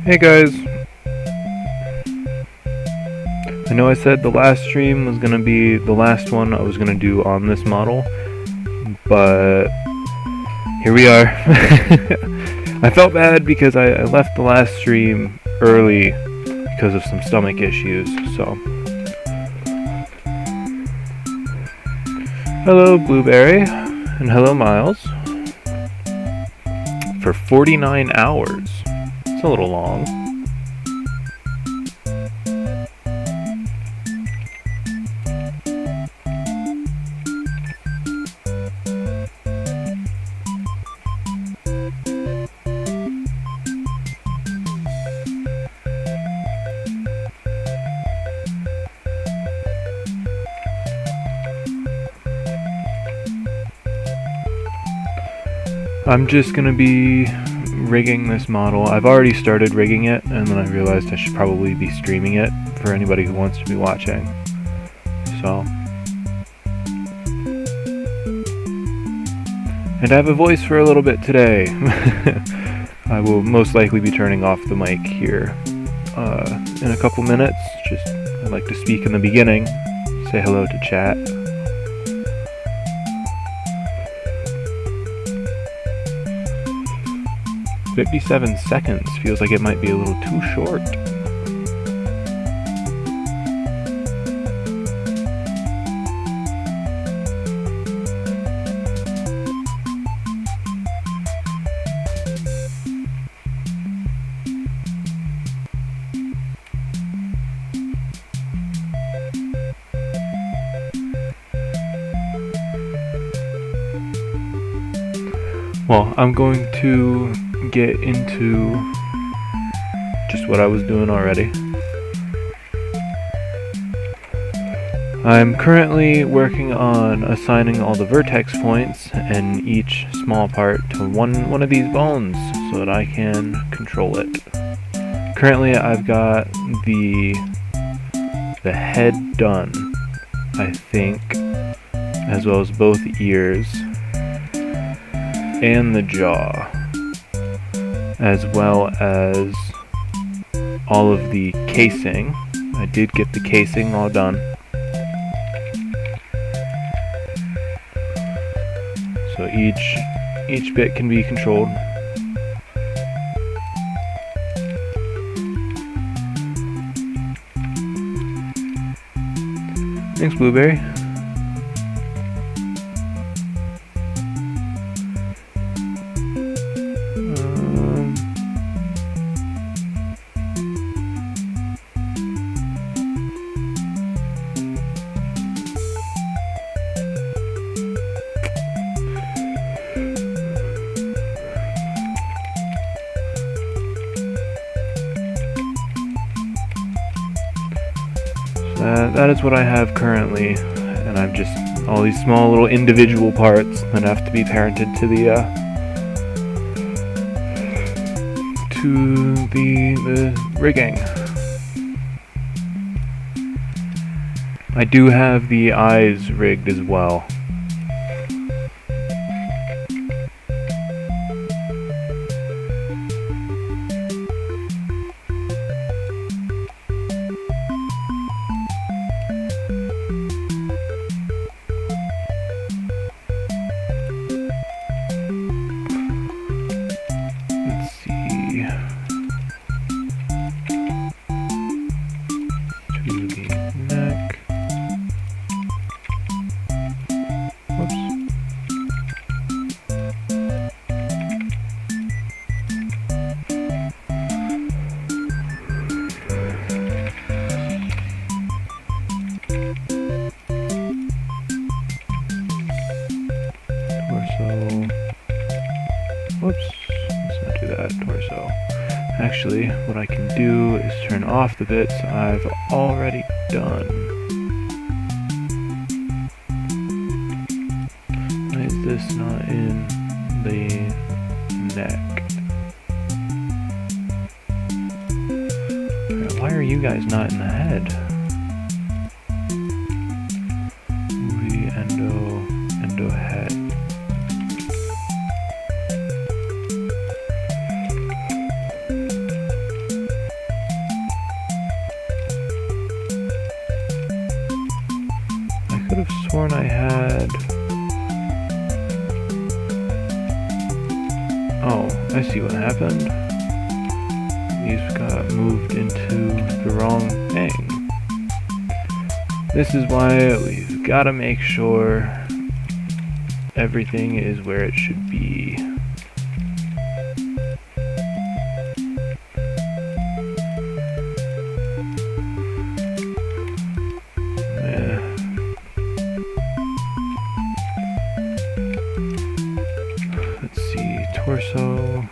Hey guys, I know I said the last stream was gonna be the last one I was gonna do on this model, but here we are. I felt bad because I left the last stream early because of some stomach issues, so. Hello Blueberry, and hello Miles. For 49 hours. It's a little long. I'm just gonna be rigging this model. I've already started rigging it, and then I realized I should probably be streaming it for anybody who wants to be watching. So. And I have a voice for a little bit today. I will most likely be turning off the mic here in a couple minutes. Just, I like to speak in the beginning, say hello to chat. "57 seconds feels like it might be a little too short." Well, I'm going to get into just what I was doing already. I'm currently working on assigning all the vertex points and each small part to one of these bones so that I can control it. Currently I've got the head done, I think, as well as both ears and the jaw, as well as all of the casing. I did get the casing all done. So each bit can be controlled. Thanks, Blueberry. That is what I have currently, and I've just all these small little individual parts that have to be parented to the rigging. I do have the eyes rigged as well. Let's not do that, torso. Actually, what I can do is turn off the bits I've already done. Why is this not in the neck? Why are you guys not in the head? Movie, endo head. sworn I had... Oh, I see what happened. These got moved into the wrong thing. This is why we've got to make sure everything is where it should be. Let's see, torso.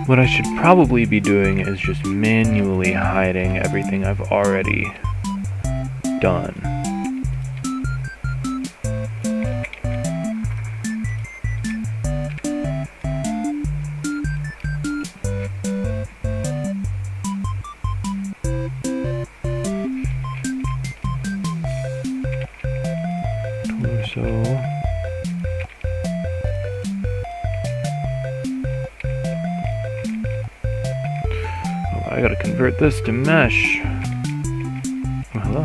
What I should probably be doing is just manually hiding everything I've already done. Torso. I gotta convert this to mesh. Oh, hello.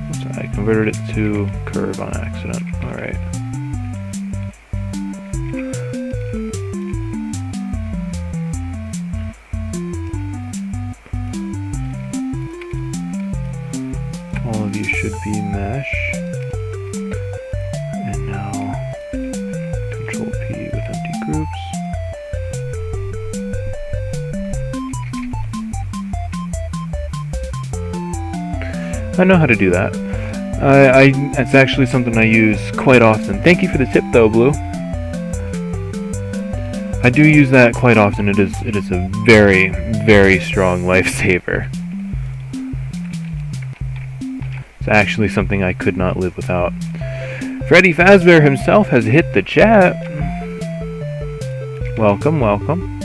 Oops, I converted it to curve on accident. Alright. All of you should be mesh. And now Control P with empty groups. I know how to do that. It's actually something I use quite often. Thank you for the tip though, Blue. I do use that quite often. It is a very, very strong lifesaver. It's actually something I could not live without. Freddy Fazbear himself has hit the chat. Welcome, welcome.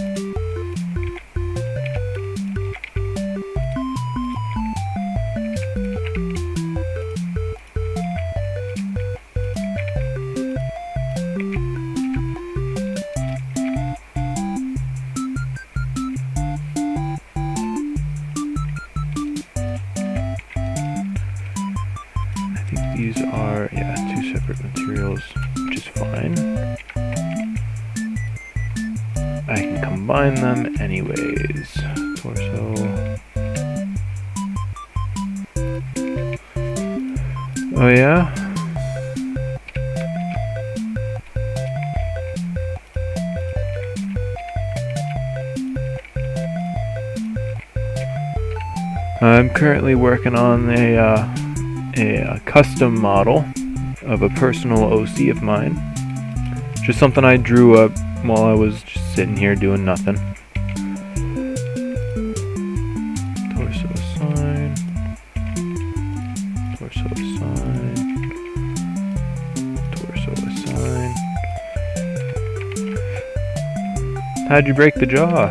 These are, yeah, two separate materials, which is fine. I can combine them anyways. Torso. Oh yeah? I'm currently working on a custom model of a personal OC of mine. Just something I drew up while I was just sitting here doing nothing. Torso assign. Torso assign. Torso assign. How'd you break the jaw?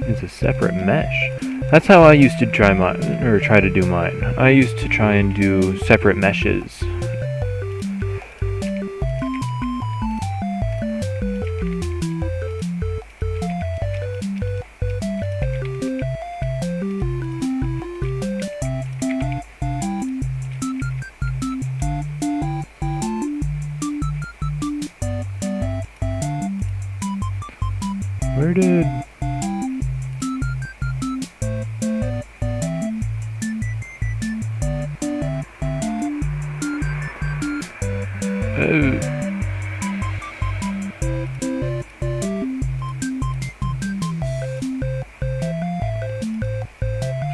It's a separate mesh. That's how I used to try to do mine. I used to try and do separate meshes. Where did...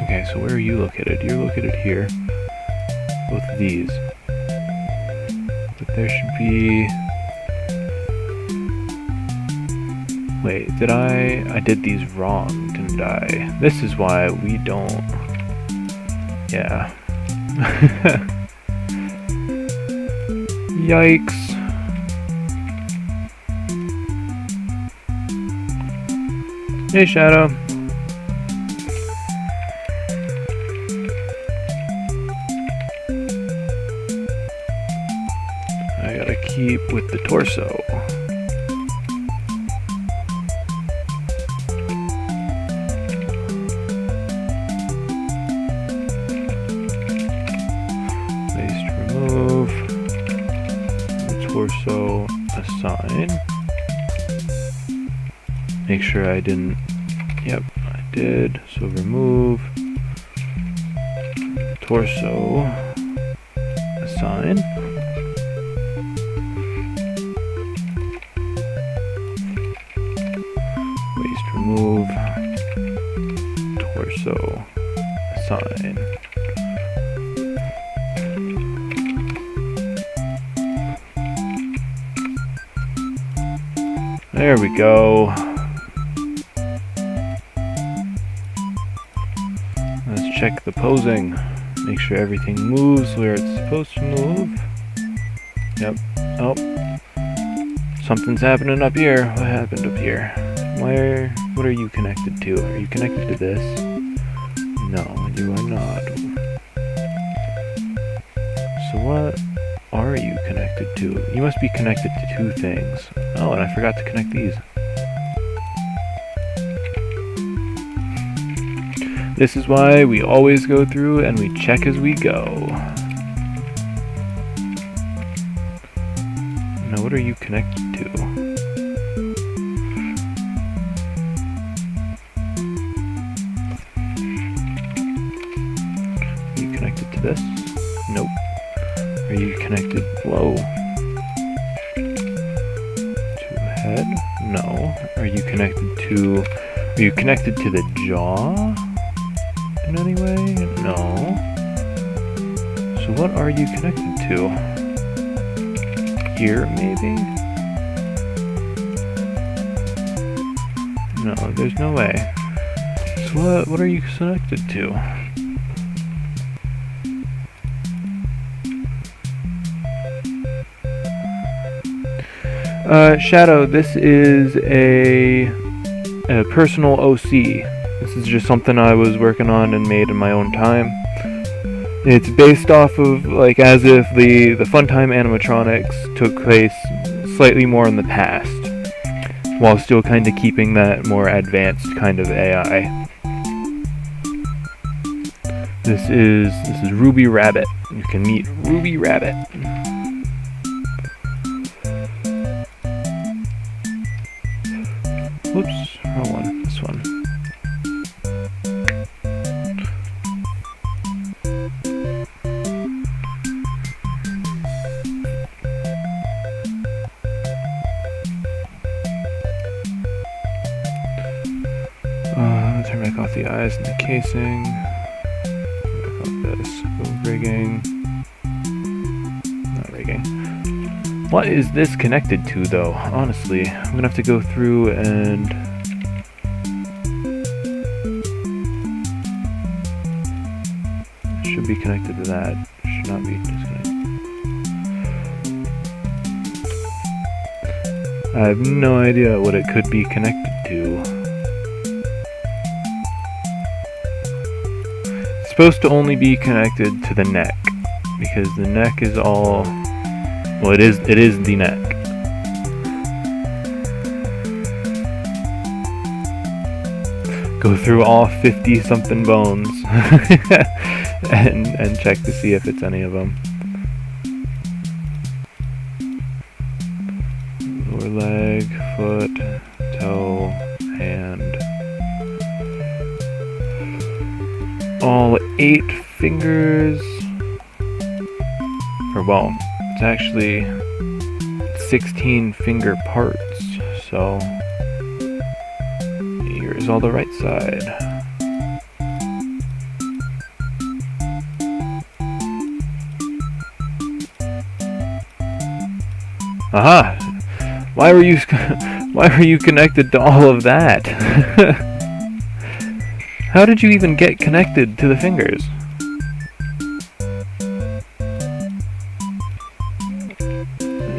Okay, so where are you located? You're located here. Both of these. But there should be... Wait, I did these wrong, didn't die. This is why we don't... Yeah. Yikes. Hey, Shadow. I gotta keep with the torso. Paste, remove. The torso, assign. Make sure I didn't. Yep, I did. So remove. Torso. Assign. Waste remove. Torso. Assign. There we go. Let's check the posing. Make sure everything moves where it's supposed to move. Yep. Oh. Something's happening up here. What happened up here? What are you connected to? Are you connected to this? No, you are not. So what are you connected to? You must be connected to two things. Oh, and I forgot to connect these. This is why we always go through and we check as we go. Now, what are you connected to? Are you connected to this? Nope. Are you connected? Whoa. To head? No. Are you connected to? Are you connected to the jaw? In any way? No. So what are you connected to? Ear, maybe? No, there's no way. So what are you connected to? Shadow, this is a personal OC. This is just something I was working on and made in my own time. It's based off of, like, as if the Funtime animatronics took place slightly more in the past, while still kind of keeping that more advanced kind of AI. This is Ruby Rabbit. You can meet Ruby Rabbit. Whoops, wrong one. This one. Turn back off the eyes and the casing. Turn back off this. Go rigging. Not rigging. What is this connected to, though? Honestly, I'm gonna have to go through and... It should be connected to that. It should not be disconnected. I have no idea what it could be connected to. It's supposed to only be connected to the neck, because the neck is all... Well, it is the neck. Go through all 50-something bones and check to see if it's any of them. Lower leg, foot, toe, hand. All 8 fingers. Or, well, it's actually 16 finger parts, so here's all the right side. Aha! Why were you connected to all of that? How did you even get connected to the fingers?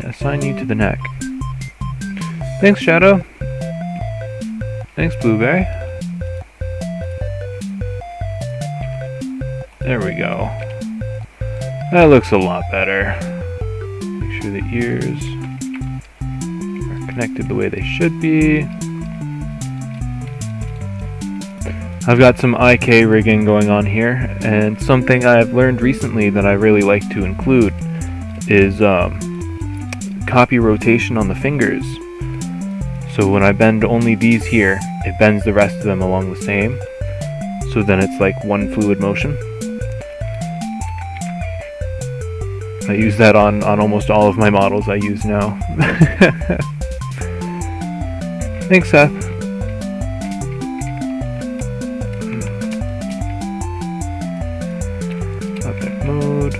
Assign you to the neck. Thanks, Shadow. Thanks, Blueberry. There we go. That looks a lot better. Make sure the ears are connected the way they should be. I've got some IK rigging going on here, and something I've learned recently that I really like to include is copy rotation on the fingers. So when I bend only these here, it bends the rest of them along the same. So then it's like one fluid motion. I use that on almost all of my models I use now. Thanks, Seth. Object mode.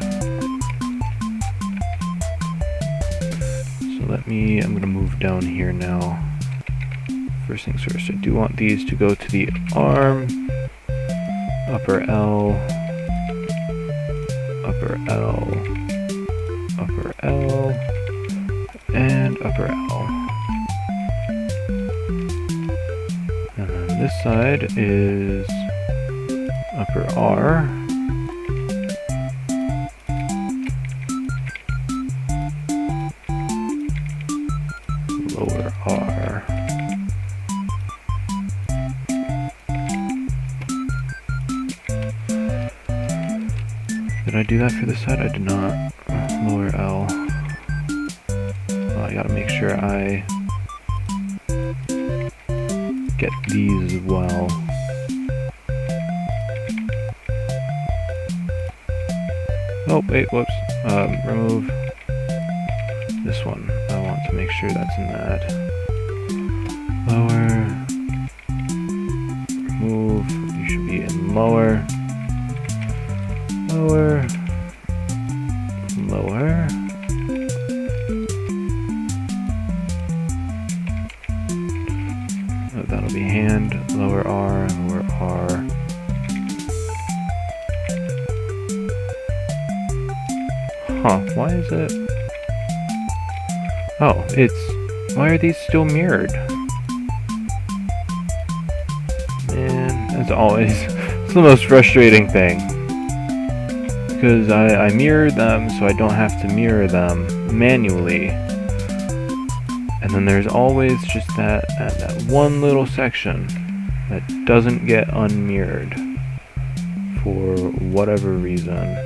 So I'm going to move down here now. First things first, I do want these to go to the arm, upper L, upper L, upper L, and upper L. And then this side is upper R, lower R. Did I do that for this side? I did not. Lower L. Well, I gotta make sure I get these as well. Oh, wait, whoops. Remove this one. I want to make sure that's in that. Lower. Remove. You should be in lower. Lower. Lower. Oh, that'll be hand. Lower R. Lower R. Huh, why is it? Oh, why are these still mirrored? Man, that's always, it's the most frustrating thing. Because I mirror them so I don't have to mirror them manually. And then there's always just that one little section that doesn't get unmirrored for whatever reason.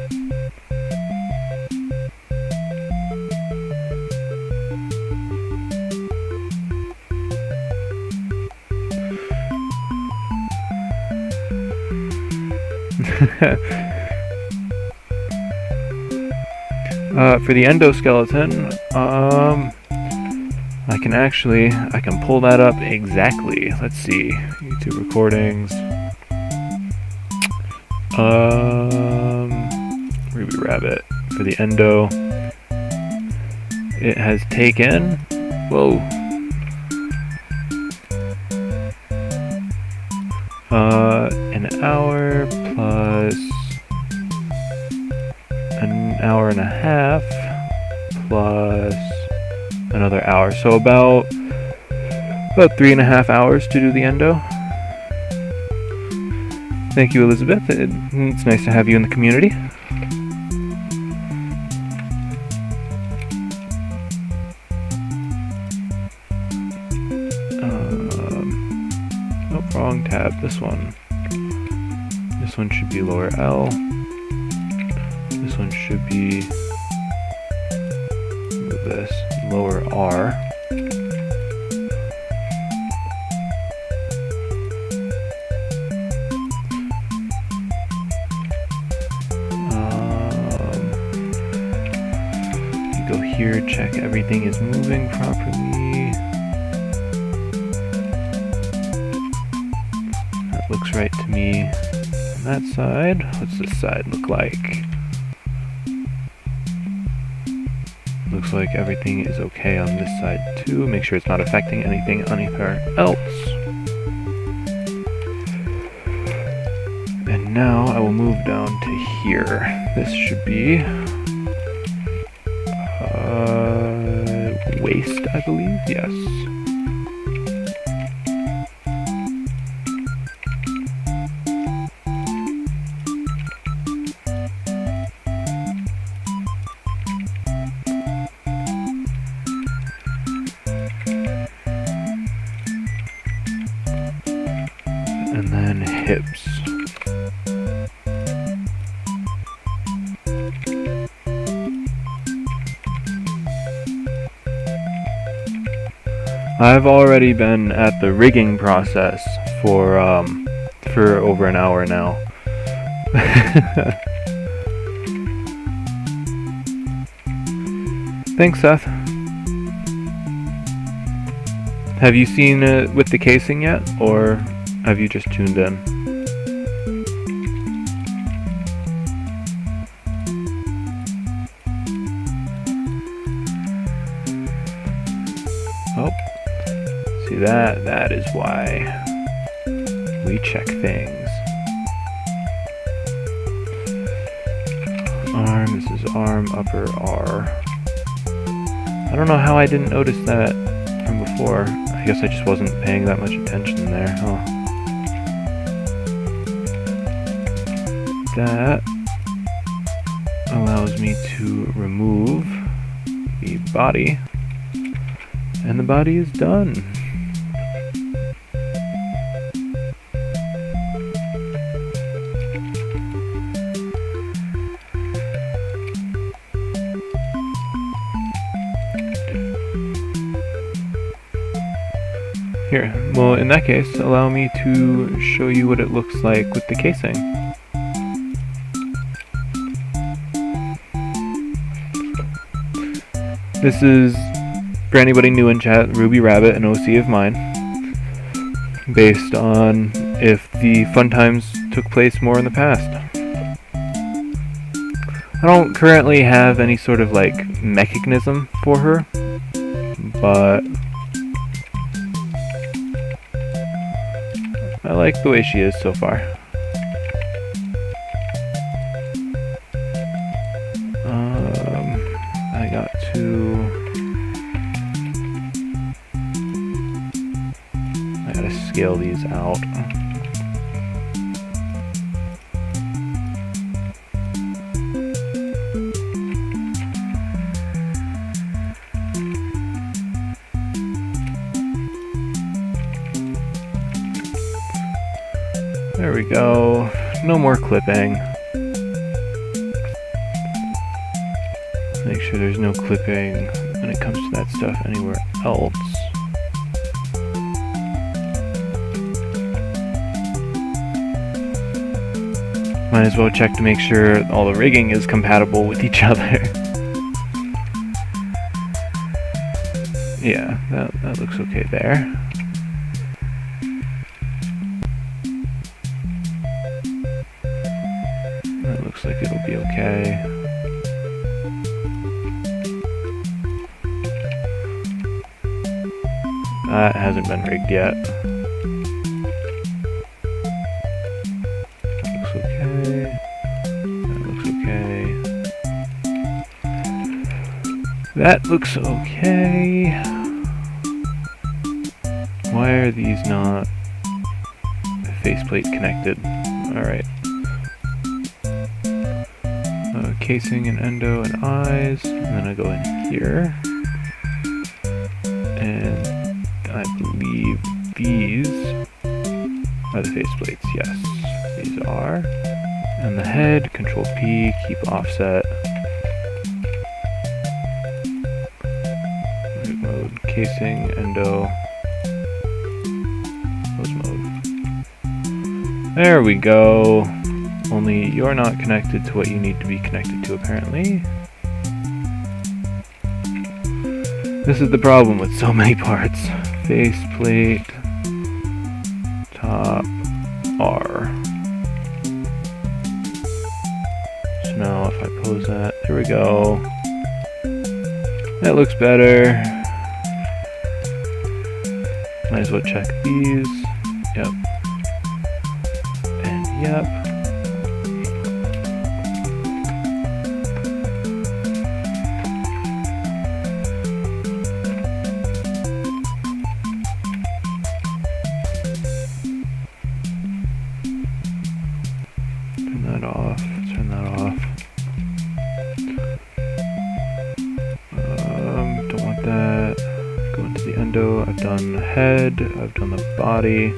For the endoskeleton, I can pull that up exactly. Let's see, YouTube recordings. Ruby Rabbit. For the endo, it has taken, whoa, an hour plus an hour and a half plus another hour, so about 3.5 hours to do the endo. Thank you, Elizabeth. It's nice to have you in the community. Oh, wrong tab. This one. This one should be lower L. This one should be, move this, lower R. You go here, check everything is moving properly. That looks right to me on that side. What's this side look like? Looks like everything is okay on this side too. Make sure it's not affecting anything anywhere else. now I will move down to here. This should be waist, I believe. Yes. And then hips. I've already been at the rigging process for over an hour now. Thanks, Seth. Have you seen it with the casing yet, or have you just tuned in? Oh, see that is why we check things. Arm, this is arm, upper R. I don't know how I didn't notice that from before. I guess I just wasn't paying that much attention there, huh? That allows me to remove the body, and the body is done. Here, well, in that case, allow me to show you what it looks like with the casing. This is, for anybody new in chat, Ruby Rabbit, an OC of mine, based on if the fun times took place more in the past. I don't currently have any sort of like mechanism for her, but I like the way she is so far. I gotta scale these out. There we go. No more clipping. Make sure there's no clipping when it comes to that stuff anywhere else. Might as well check to make sure all the rigging is compatible with each other. Yeah, that looks okay there. That looks like it'll be okay. That hasn't been rigged yet. That looks okay. Why are these not faceplate connected? Alright. Casing and endo and eyes. And then I go in here. And I believe these are the faceplates. Yes, these are. And the head, Control P, keep offset. Mode, casing, endo, close mode. There we go. Only you're not connected to what you need to be connected to, apparently. This is the problem with so many parts. Faceplate, top, R. So now if I pose that, there we go. That looks better. Might as well check these. Yep. And yep. endo, I've done the head, I've done the body.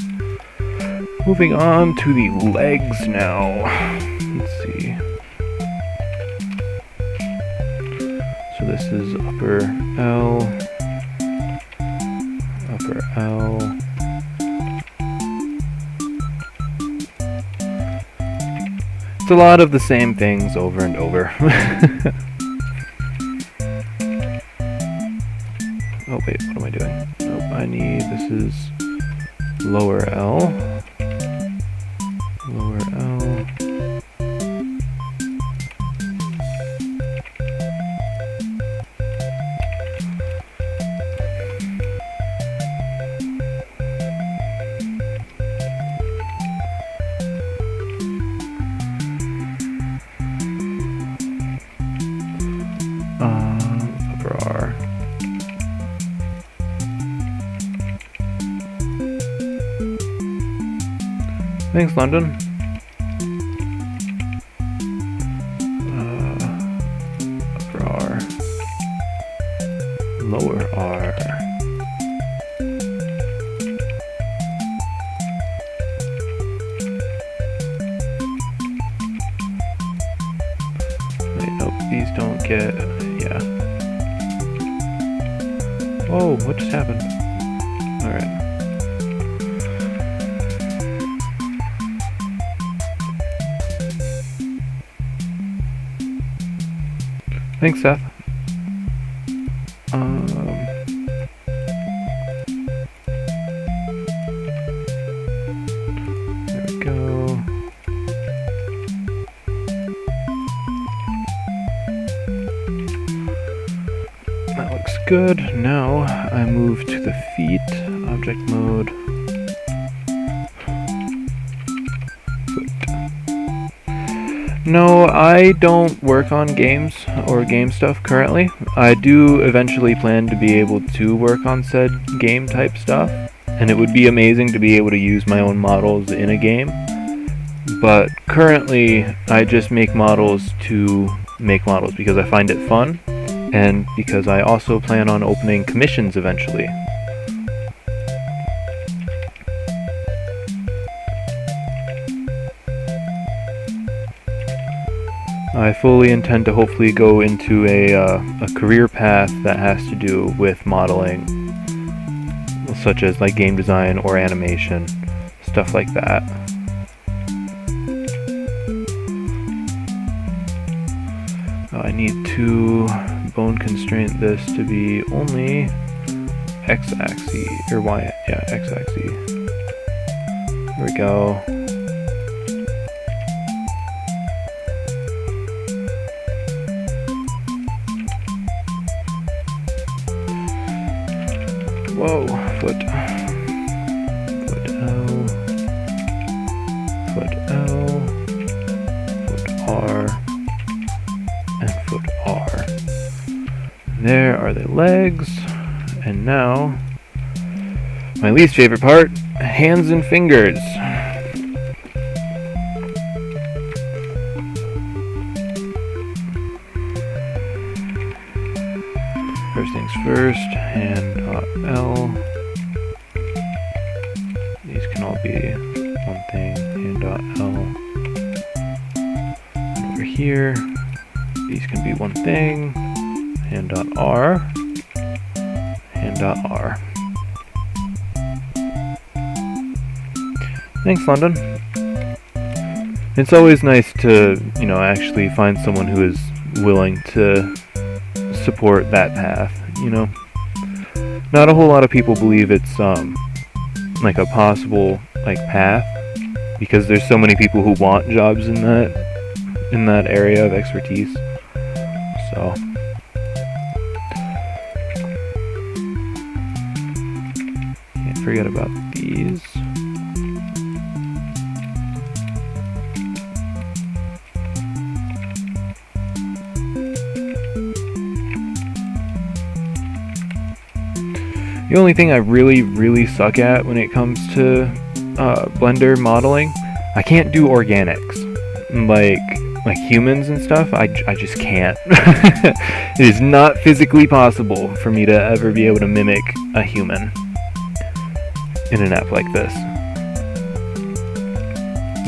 Moving on to the legs now. Let's see. So this is upper L, upper L. It's a lot of the same things over and over. Oh wait, what am I doing? Nope, this is lower L. Lower L. Upper R. Thanks, London. Upper R. Lower R. Wait, nope, these don't get... yeah. Whoa, what just happened? Alright. Thanks, Seth. There we go. That looks good. Now I move to the feet, object mode. No, I don't work on games or game stuff currently. I do eventually plan to be able to work on said game type stuff, and it would be amazing to be able to use my own models in a game. But currently, I just make models to make models because I find it fun, and because I also plan on opening commissions eventually. I fully intend to hopefully go into a career path that has to do with modeling, such as like game design or animation, stuff like that. I need to bone constraint this to be only x-axis, or y, yeah, x-axis. There we go. Whoa, foot L, foot L, foot R, and foot R. There are the legs, and now, my least favorite part, hands and fingers. First things first, hand.L. These can all be one thing, hand.L. And over here, these can be one thing, hand.R, hand.R. Thanks, London. It's always nice to, actually find someone who is willing to support that path, Not a whole lot of people believe it's like a possible path, because there's so many people who want jobs in that area of expertise. So can't forget about these. The only thing I really suck at when it comes to Blender modeling, I can't do organics. like humans and stuff, I just can't. It is not physically possible for me to ever be able to mimic a human in an app like this.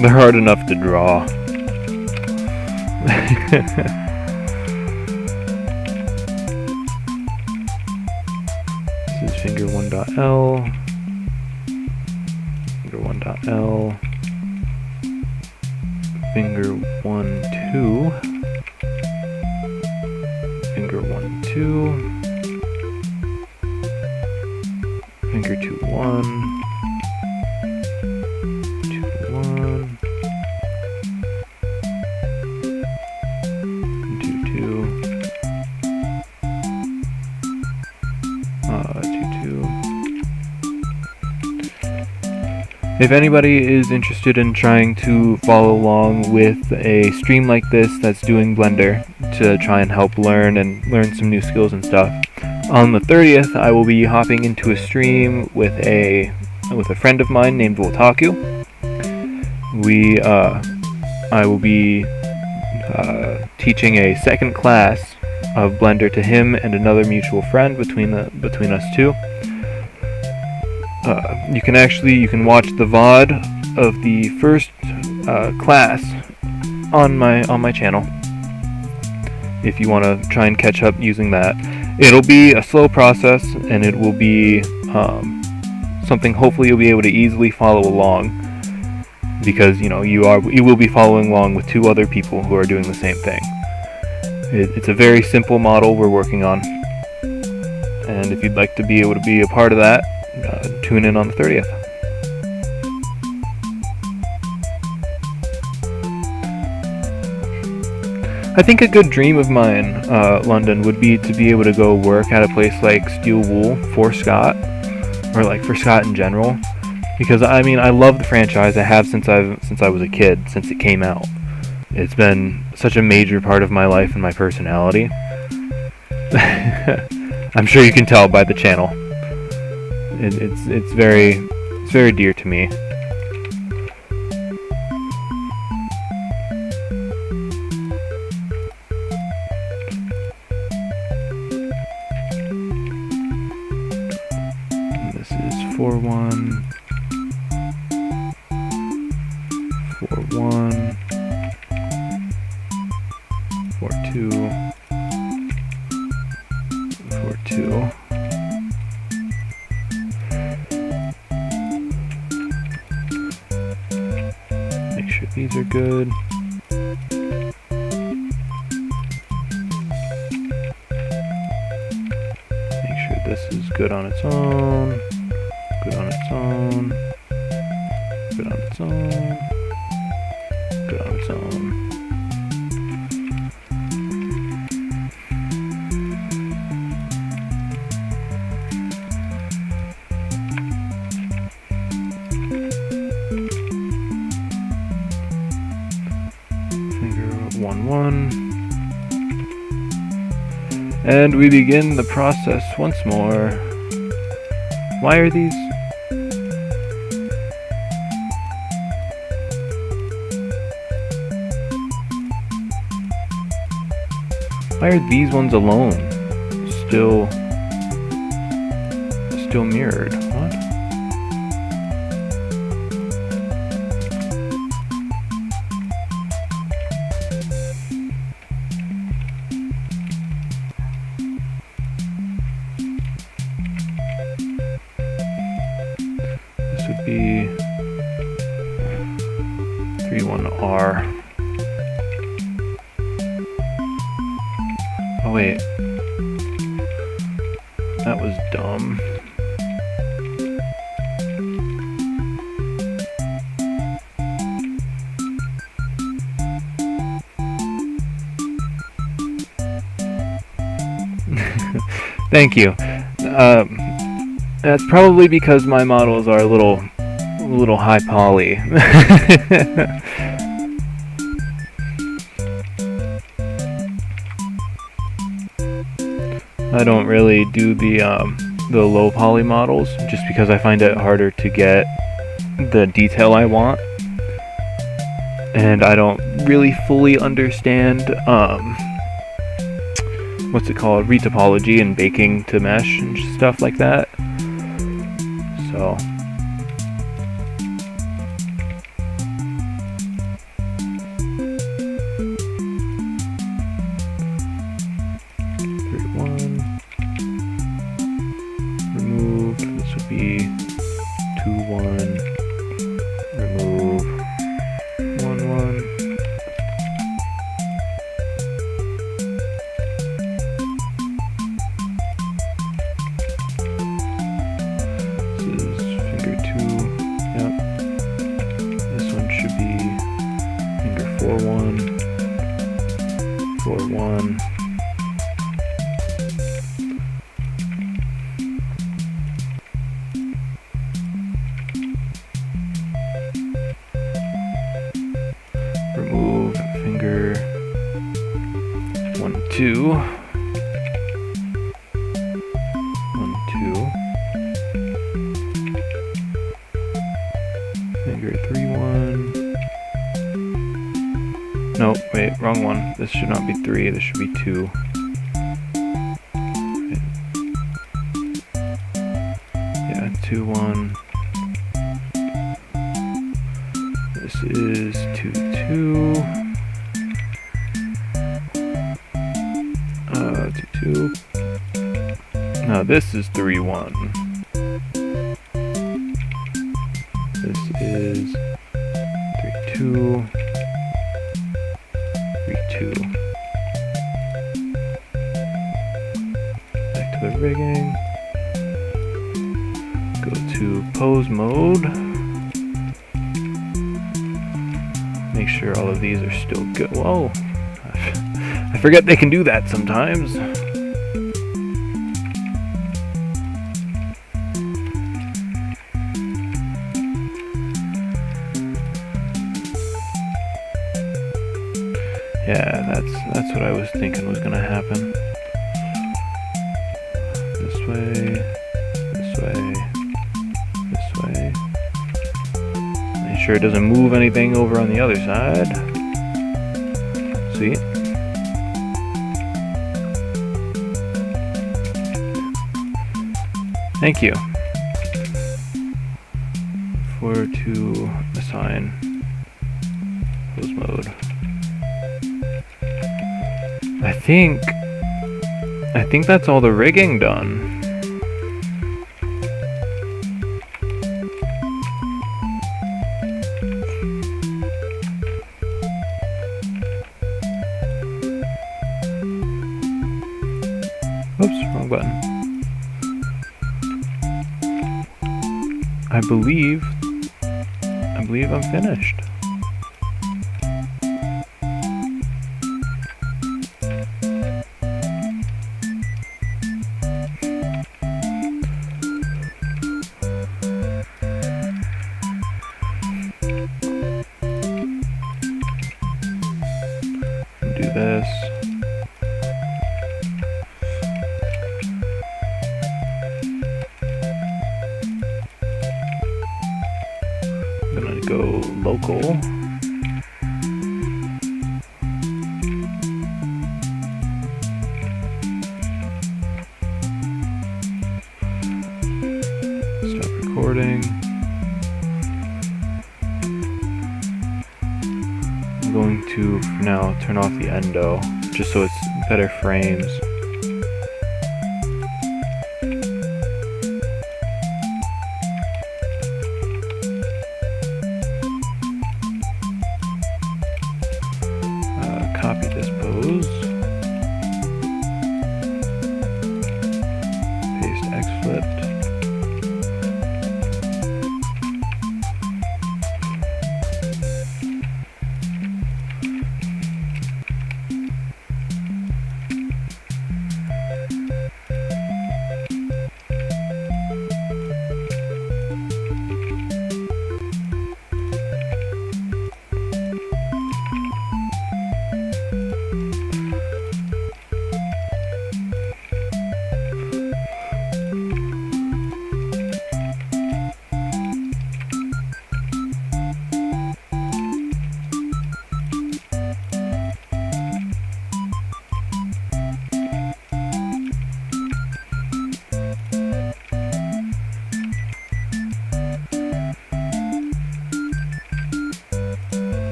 They're hard enough to draw. This is finger 1.L, finger 1.L, finger 1, 2, finger 1, 2, finger 2, 1, 2, 1, 2, 2, 2, 2. If anybody is interested in trying to follow along with a stream like this that's doing Blender to try and help learn some new skills and stuff, on the 30th I will be hopping into a stream with a friend of mine named Voltaku. I will be teaching a second class of Blender to him and another mutual friend between us two. You can watch the VOD of the first class on my channel if you want to try and catch up using that. It'll be a slow process, and it will be something hopefully you'll be able to easily follow along, because you will be following along with two other people who are doing the same thing. It's a very simple model we're working on, and if you'd like to be able to be a part of that, tune in on the 30th. I think a good dream of mine, London, would be to be able to go work at a place like Steel Wool for Scott, or like for Scott in general, because I mean I love the franchise. I have since I was a kid, since it came out. It's been such a major part of my life and my personality. I'm sure you can tell by the channel. It's very dear to me. And this is 4-1, 4-1, 4-2, 4-2. These are good. Make sure this is good on its own. Good on its own. Good on its own. Good on its own. Finger 1-1. And we begin the process once more. Why are these? Why are these ones alone? Still mirrored. What? This would be 3-1-R. Oh wait, that was dumb. Thank you. That's probably because my models are a little high poly. I don't really do the low poly models just because I find it harder to get the detail I want. and I don't really fully understand what's it called, retopology and baking to mesh and stuff like that. So remove, this would be 2-1, remove 1-1. This is finger 2, yep. This one should be finger 4-1, 4-1. Remove finger 1-2, 1-2, finger 3-1. No, wait, wrong one. This should not be 3. This should be 2. Wait. Yeah, 2-1. This is 2-2. 2-2. No, this is 3-1. This is 3-2. 3-2. Back to the rigging. Go to pose mode. Make sure all of these are still good. Whoa! I forget they can do that sometimes. Yeah, that's what I was thinking was gonna happen. This way, this way, this way. Make sure it doesn't move anything over on the other side. See? Thank you. For to assign pose mode. I think that's all the rigging done. Oops, wrong button. I believe I'm finished. Do this. I'm gonna go local. Stop recording. I'm going to, for now, turn off the endo, just so it's better frames. Copy this pose. Paste X flipped.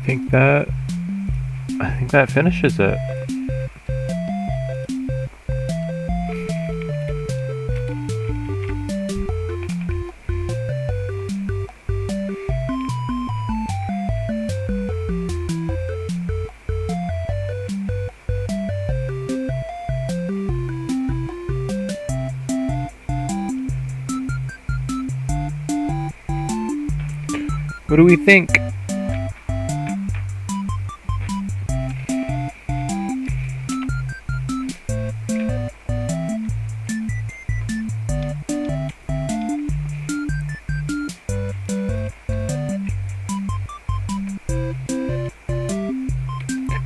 think that finishes it. What do we think?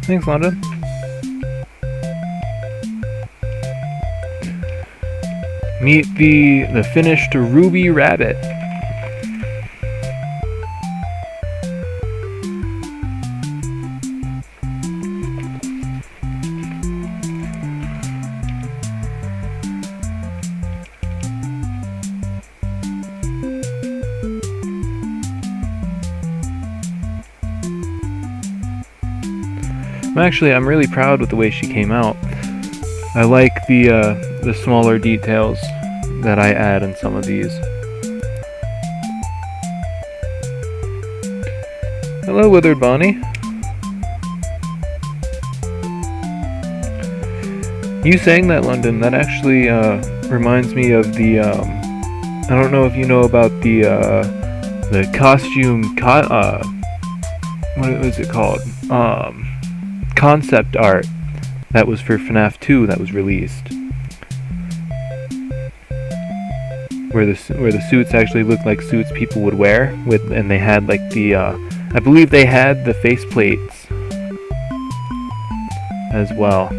Thanks, London. Meet the finished Ruby Rabbit. I'm really proud with the way she came out. I like the smaller details that I add in some of these. Hello, Withered Bonnie. You saying that, London, that actually reminds me of the I don't know if you know about the costume what was it called? Concept art that was for FNAF 2 that was released, where the suits actually looked like suits people would wear, and they had like the I believe they had the faceplates as well.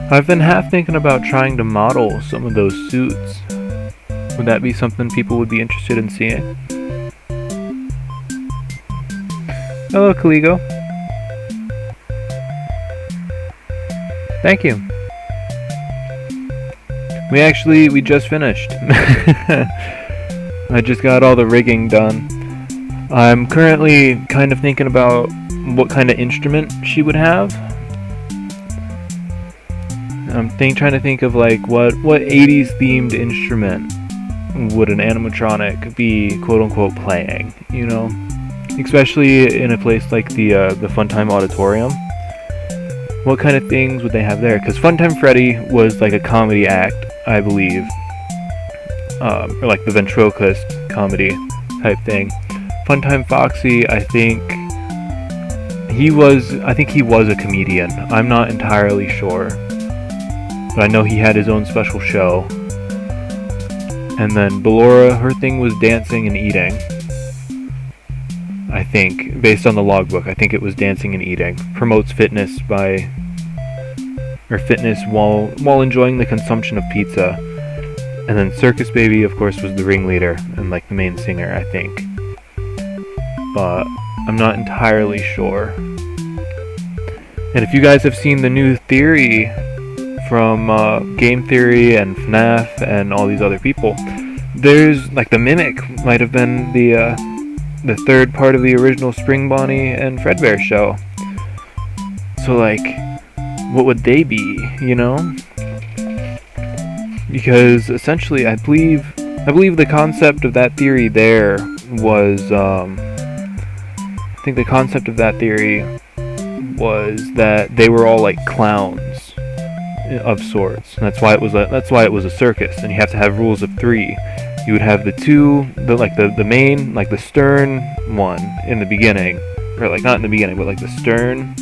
I've been half thinking about trying to model some of those suits. Would that be something people would be interested in seeing? Hello, Caligo. Thank you. We just finished. I just got all the rigging done. I'm currently kind of thinking about what kind of instrument she would have. I'm trying to think of like what 80s themed instrument would an animatronic be quote unquote playing, you know? Especially in a place like the Funtime Auditorium. What kind of things would they have there? Because Funtime Freddy was like a comedy act, I believe. Or like the ventriloquist comedy type thing. Funtime Foxy, I think he was a comedian. I'm not entirely sure. But I know he had his own special show. And then Ballora, her thing was dancing and eating. I think, based on the logbook, I think it was dancing and eating. Promotes fitness while enjoying the consumption of pizza. And then Circus Baby, of course, was the ringleader and like the main singer, I think. But I'm not entirely sure. And if you guys have seen the new theory from Game Theory and FNAF and all these other people, there's like the Mimic might have been the third part of the original Spring Bonnie and Fredbear show. So like, what would they be, you know? Because essentially I believe the concept of that theory there was I think the concept of that theory was that they were all like clowns of sorts. That's why it was a circus, and you have to have rules of 3. You would have the main, like the stern one in the beginning, or like not in the beginning, but like the stern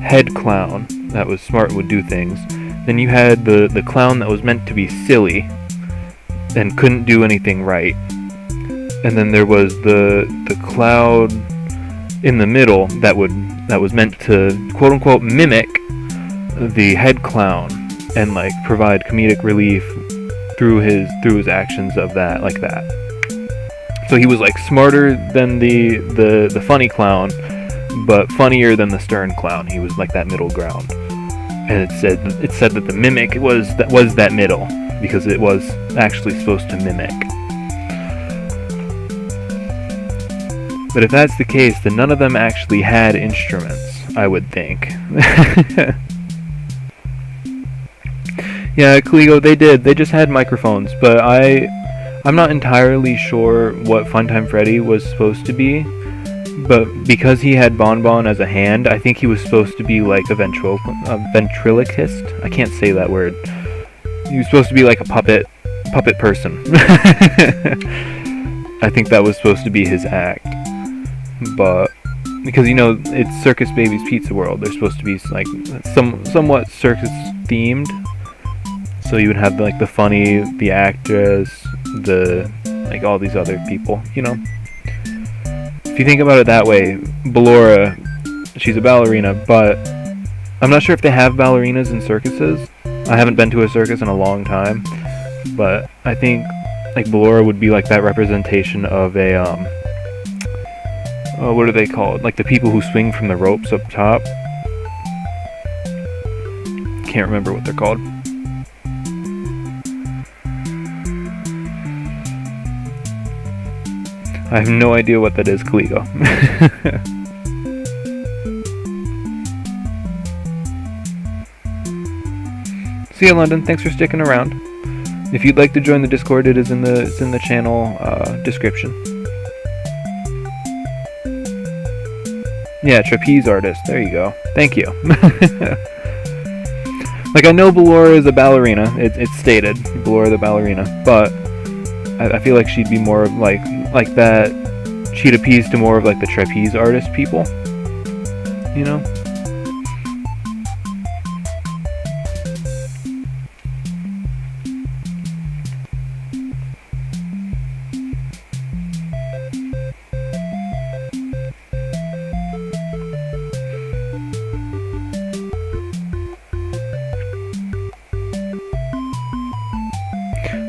head clown that was smart and would do things. Then you had the clown that was meant to be silly and couldn't do anything right. And then there was the clown in the middle that was meant to quote unquote mimic the head clown and like provide comedic relief through his actions of that, like that. So he was like smarter than the funny clown, but funnier than the stern clown. He was like that middle ground. And it said that the mimic was that middle, because it was actually supposed to mimic. But if that's the case, then none of them actually had instruments, I would think. Yeah, Kligo, they did. They just had microphones, but I'm not entirely sure what Funtime Freddy was supposed to be. But because he had Bon Bon as a hand, I think he was supposed to be like a ventriloquist. I can't say that word. He was supposed to be like a puppet person. I think that was supposed to be his act. But because, you know, it's Circus Baby's Pizza World, they're supposed to be like somewhat circus themed. So you would have like the funny, the actress, like all these other people, you know. If you think about it that way, Ballora, she's a ballerina, but I'm not sure if they have ballerinas in circuses. I haven't been to a circus in a long time, but I think like Ballora would be like that representation of a what are they called? Like the people who swing from the ropes up top. Can't remember what they're called. I have no idea what that is, Kligo. See ya, London. Thanks for sticking around. If you'd like to join the Discord, it's in the channel description. Yeah, trapeze artist. There you go. Thank you. Like, I know Ballora is a ballerina. It's stated, Ballora the ballerina, but I feel like she'd be more of like that. She'd appease to more of like the trapeze artist people, you know.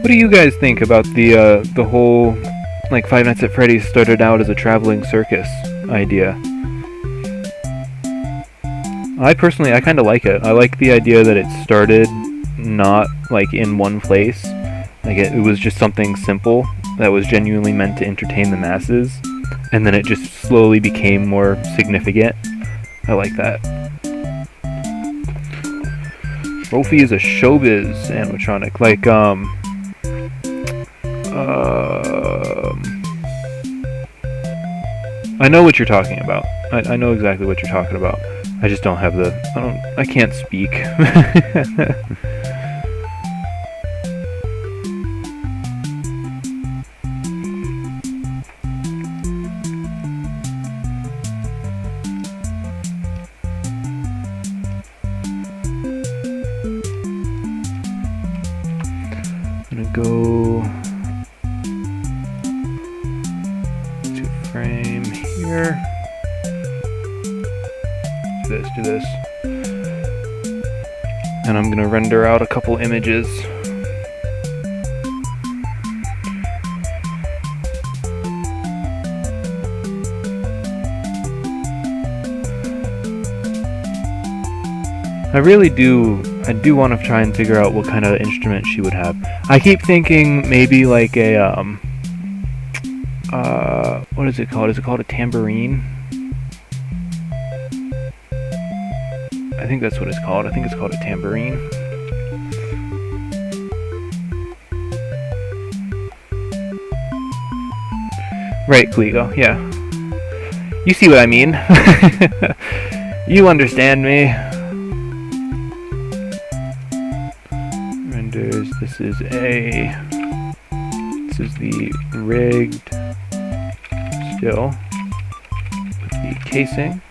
What do you guys think about the whole, like, Five Nights at Freddy's started out as a traveling circus idea? I kind of like it. I like the idea that it started not, like, in one place. Like, it was just something simple that was genuinely meant to entertain the masses, and then it just slowly became more significant. I like that. Rolfie is a showbiz animatronic. Like, I know what you're talking about. I know exactly what you're talking about. I just don't have I can't speak. I'm gonna go to frame here. Do this. And I'm gonna render out a couple images. I do want to try and figure out what kind of instrument she would have. I keep thinking maybe like a what is it called? Is it called a tambourine? I think that's what it's called. I think it's called a tambourine. Right, Kligo, yeah. You see what I mean. You understand me. Renders, this is the rigged still with the casing.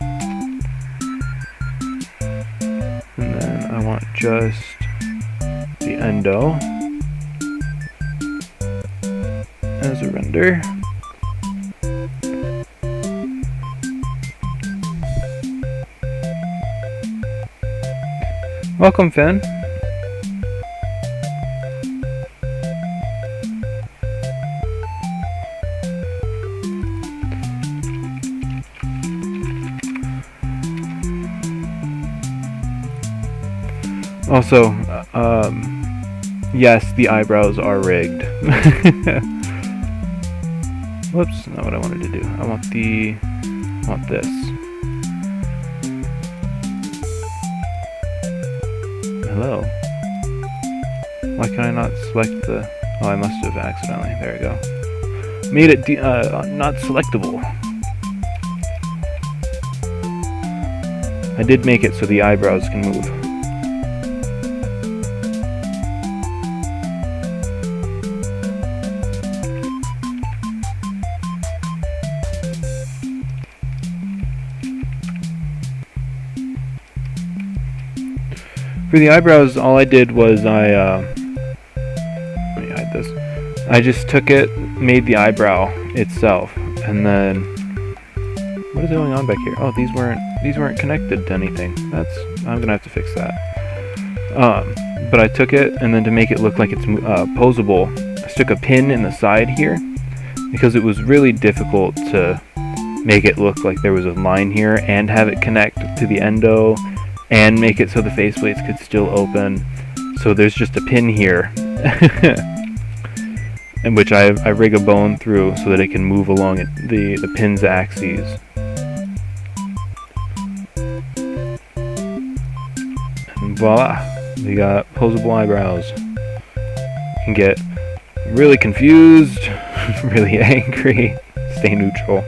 And then I want just the endo as a render. Welcome, Finn. Also, yes, the eyebrows are rigged. Whoops, not what I wanted to do. I want this. Hello. Why can I not select the... Oh, I must have accidentally. There we go. Made it not selectable. I did make it so the eyebrows can move. For the eyebrows, all I did was let me hide this. I just took it, made the eyebrow itself, and then what is going on back here? Oh, these weren't connected to anything. I'm gonna have to fix that. But I took it, and then to make it look like it's posable, I stuck a pin in the side here because it was really difficult to make it look like there was a line here and have it connect to the endo and make it so the faceplates could still open. So there's just a pin here in which I rig a bone through so that it can move along the pin's axes. And voila, we got posable eyebrows. You can get really confused, really angry, stay neutral.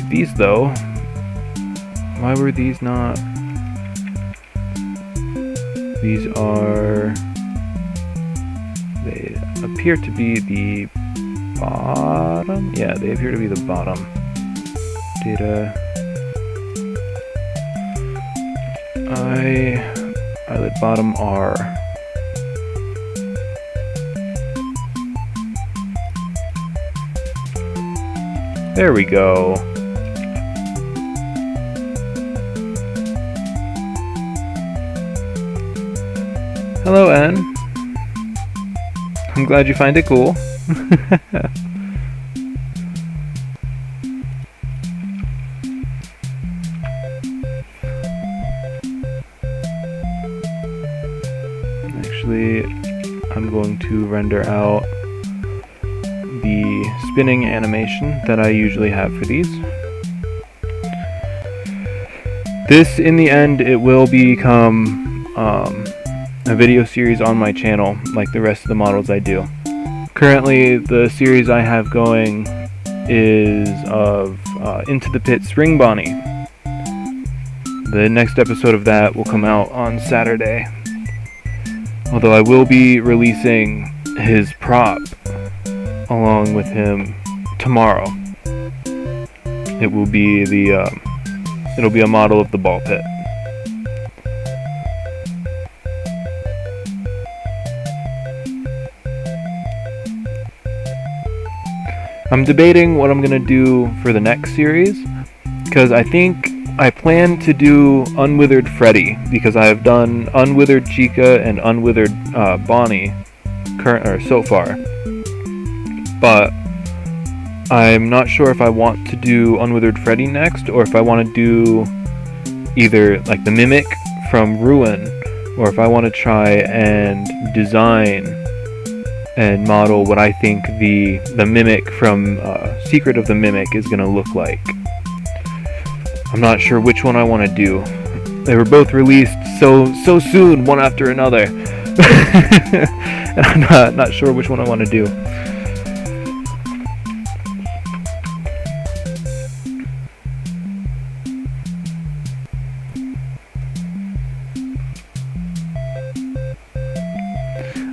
These though, why were these not? These are, they appear to be the bottom? Yeah, they appear to be the bottom. Data. Eyelid bottom R. There we go. Hello, N. I'm glad you find it cool. Actually, I'm going to render out the spinning animation that I usually have for these. This, in the end, it will become a video series on my channel, like the rest of the models I do. Currently, the series I have going is of Into the Pit Spring Bonnie. The next episode of that will come out on Saturday. Although I will be releasing his prop along with him tomorrow. It will be it'll be a model of the ball pit. I'm debating what I'm gonna do for the next series, because I think I plan to do Unwithered Freddy, because I have done Unwithered Chica and Unwithered Bonnie so far. But I'm not sure if I want to do Unwithered Freddy next, or if I want to do either like the Mimic from Ruin, or if I want to try and design and model what I think the Mimic from Secret of the Mimic is going to look like. I'm not sure which one I want to do. They were both released so soon, one after another. And I'm not sure which one I want to do.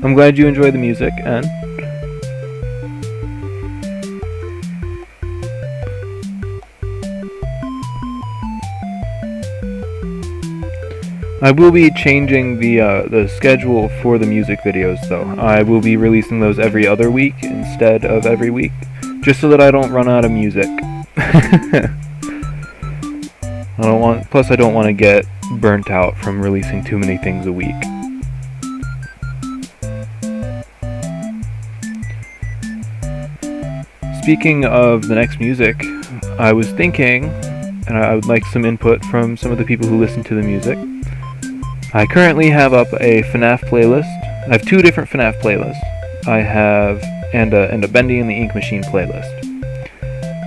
I'm glad you enjoy the music, and I will be changing the schedule for the music videos, though. I will be releasing those every other week instead of every week, just so that I don't run out of music. Plus I don't want to get burnt out from releasing too many things a week. speaking of the next music, I was thinking, and I would like some input from some of the people who listen to the music. I currently have up a FNAF playlist. I have two different FNAF playlists. I have and a Bendy and the Ink Machine playlist.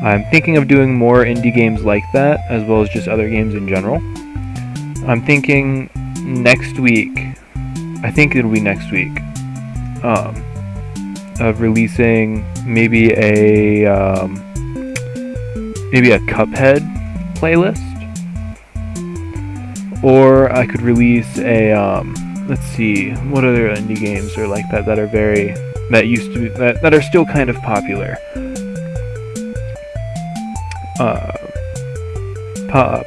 I'm thinking of doing more indie games like that, as well as just other games in general. I'm thinking next week, I think it'll be next week, of releasing maybe a Cuphead playlist, or I could release a let's see, what other indie games are like that that are that are still kind of popular.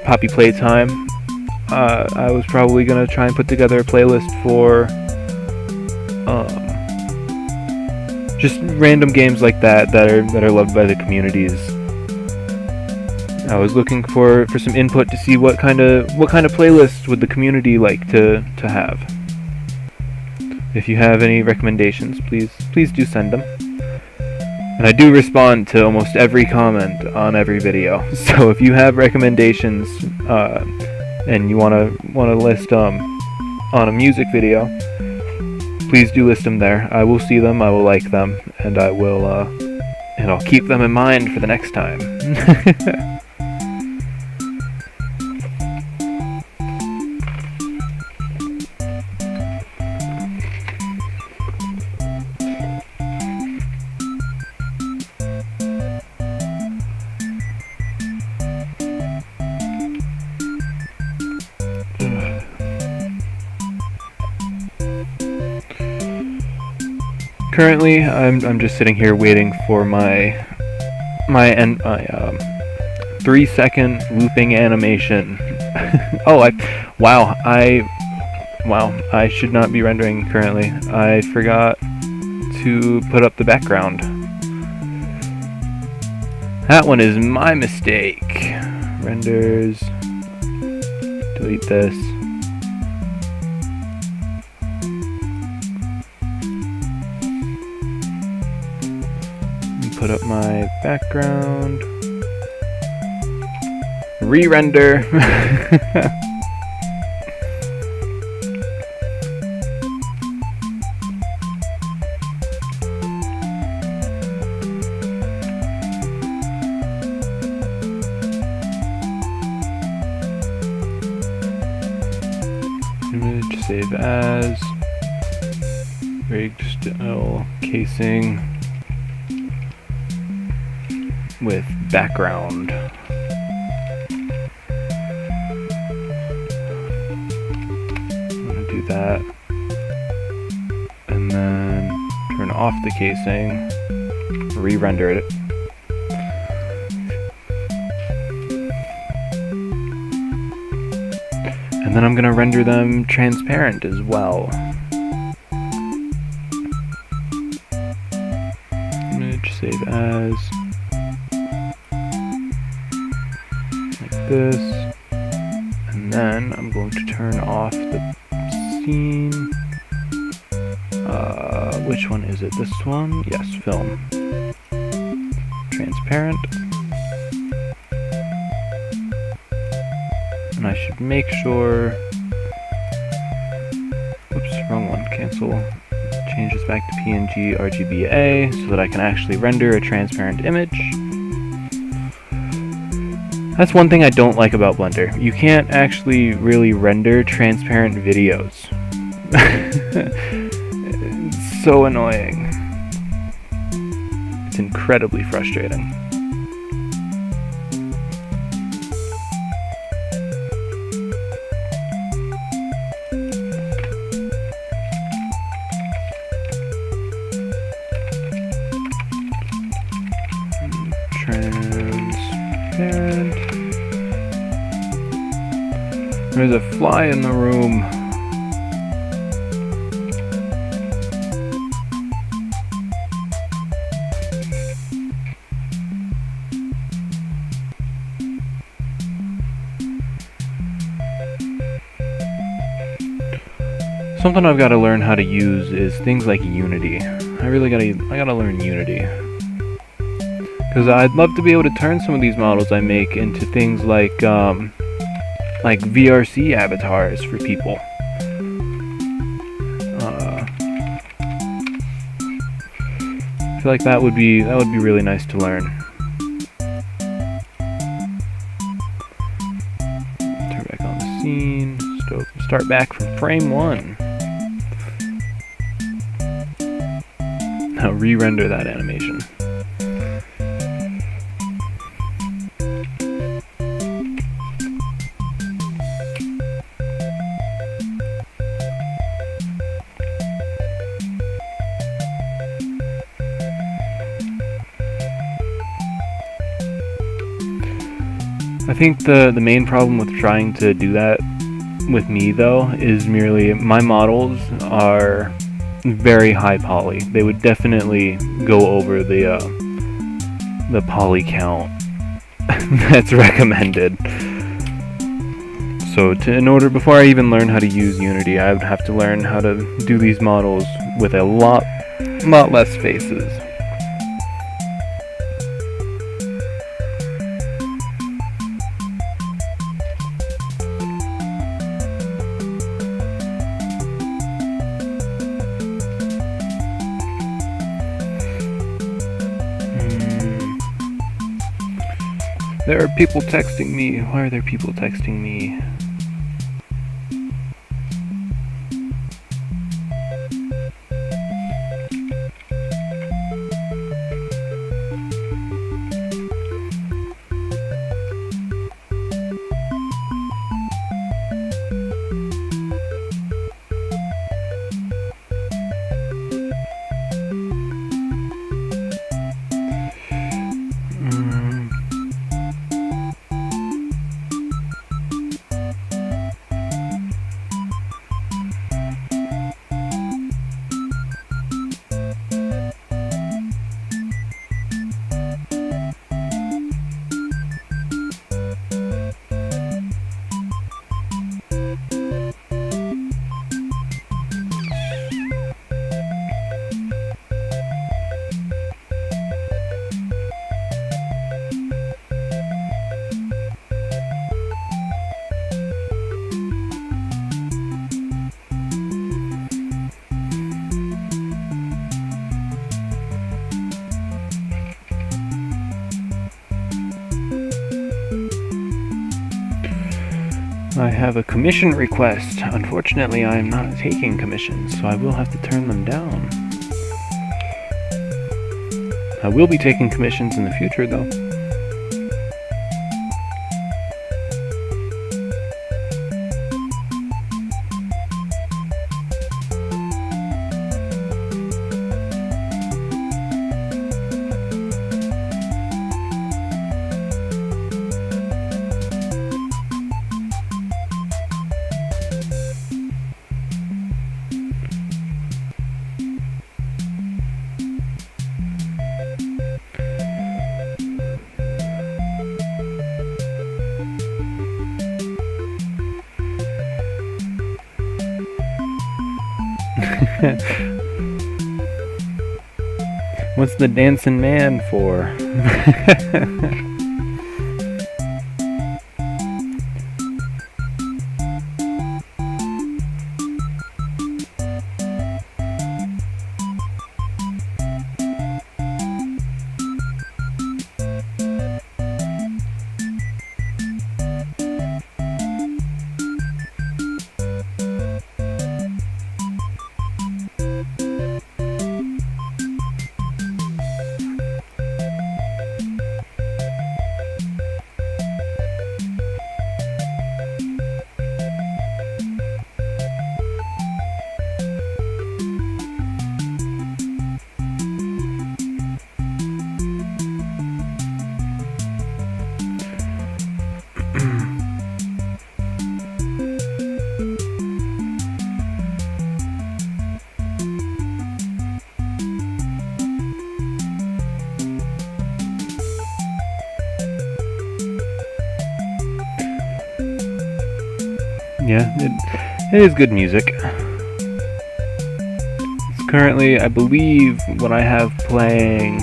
Poppy Playtime. I was probably gonna try and put together a playlist for just random games like that are loved by the communities. I was looking for some input to see what kind of playlist would the community like to have. If you have any recommendations, please do send them. And I do respond to almost every comment on every video. So if you have recommendations and you wanna list on a music video, please do list them there. I will see them, I will like them, and I'll keep them in mind for the next time. Currently, I'm just sitting here waiting for my 3-second looping animation. I should not be rendering currently. I forgot to put up the background. That one is my mistake. Renders. Delete this. Put up my background. Re-render. Image, save as. Rigged still casing with background. I'm gonna do that, and then turn off the casing, re-render it. And then I'm gonna render them transparent as well. Image, save as. This, and then I'm going to turn off the scene. Which one is it? This one? Yes, film. Transparent. And I should make sure. Oops, wrong one. Cancel. Change this back to PNG RGBA so that I can actually render a transparent image. That's one thing I don't like about Blender. You can't actually really render transparent videos. It's so annoying. It's incredibly frustrating. Transparent. There's a fly in the room. Something I've got to learn how to use is things like Unity. I gotta learn Unity. because I'd love to be able to turn some of these models I make into things like VRC avatars for people. I feel like that would be really nice to learn. Turn back on the scene. Start back from frame 1. Now re-render that animation. I think the main problem with trying to do that with me, though, is merely my models are very high poly. They would definitely go over the poly count that's recommended. So before I even learn how to use Unity, I would have to learn how to do these models with a lot less faces. There are people texting me. Why are there people texting me? I have a commission request. Unfortunately, I am not taking commissions, so I will have to turn them down. I will be taking commissions in the future, though. What's the dancing man for? Yeah, it is good music. It's currently, I believe, what I have playing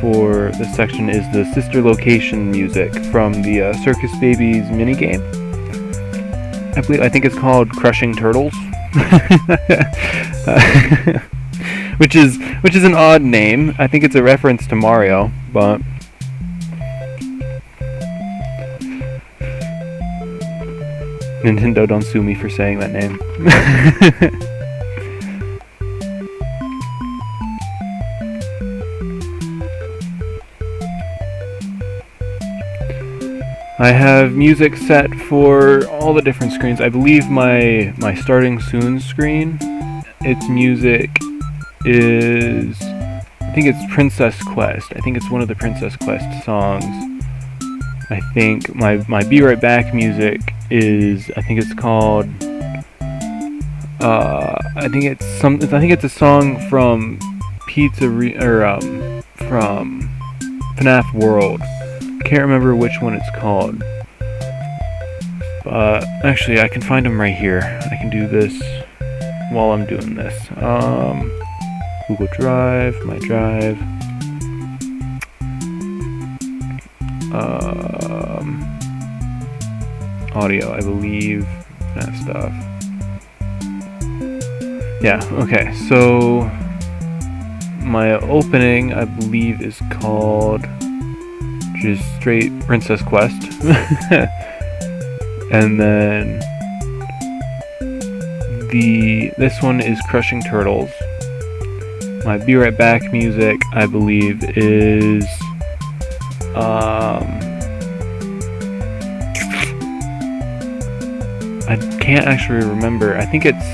for this section is the sister location music from the Circus Babies minigame. I think it's called Crushing Turtles. which is an odd name. I think it's a reference to Mario, but Nintendo, don't sue me for saying that name. I have music set for all the different screens. I believe my starting soon screen, its music is, I think it's Princess Quest. I think it's one of the Princess Quest songs. I think my Be Right Back music is, I think it's called, I think it's a song from from FNAF World. Can't remember which one it's called. Actually, I can find them right here. I can do this while I'm doing this. Google Drive, my Drive. Audio, I believe. That stuff. Yeah, okay, so my opening, I believe, is called just straight Princess Quest. And then this one is Crushing Turtles. My Be Right Back music, I believe, is I can't actually remember. I think it's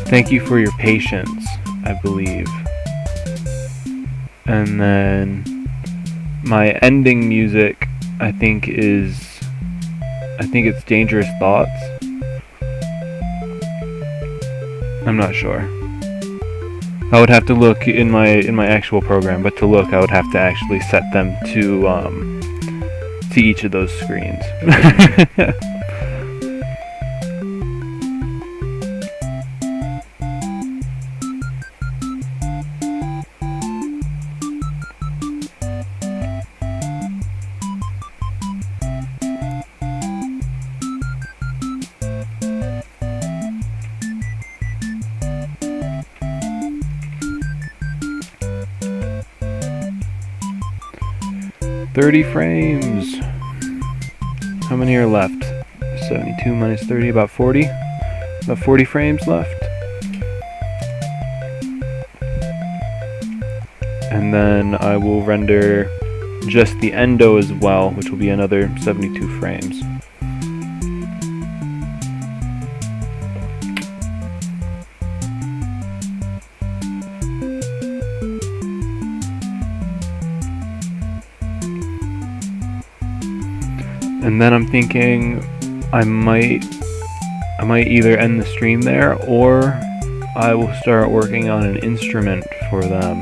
Thank You For Your Patience, I believe. And then my ending music, I think it's Dangerous Thoughts. I'm not sure. I would have to look in my actual program, but to look, I would have to actually set them to each of those screens. 30 frames. How many are left? 72 minus 30, about 40. About 40 frames left. And then I will render just the endo as well, which will be another 72 frames. And then I'm thinking I might either end the stream there, or I will start working on an instrument for them.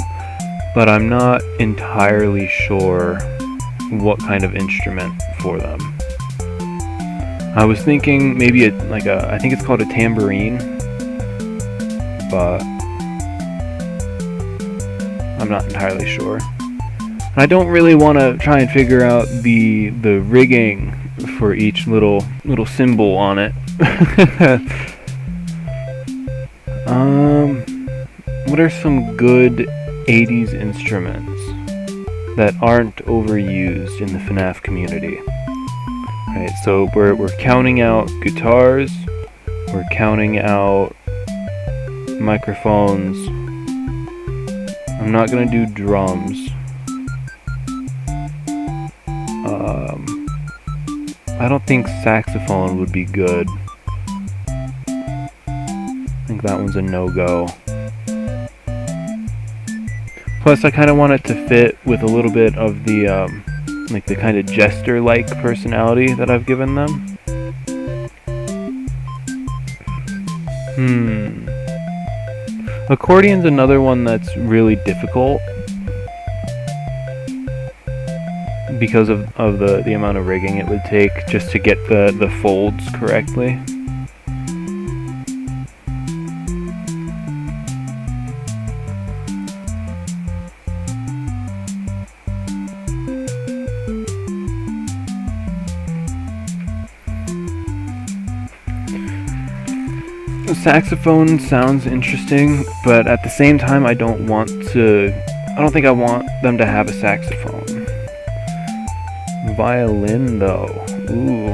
But I'm not entirely sure what kind of instrument for them. I was thinking maybe I think it's called a tambourine, but I'm not entirely sure. I don't really want to try and figure out the rigging for each little symbol on it. What are some good 80s instruments that aren't overused in the FNAF community? Right, so we're counting out guitars, we're counting out microphones. I'm not gonna do drums. I don't think saxophone would be good. I think that one's a no-go. Plus, I kind of want it to fit with a little bit of the, the kind of jester-like personality that I've given them. Accordion's another one that's really difficult because of the amount of rigging it would take just to get the folds correctly. Saxophone sounds interesting, but at the same time I don't think I want them to have a saxophone. Violin though. Ooh.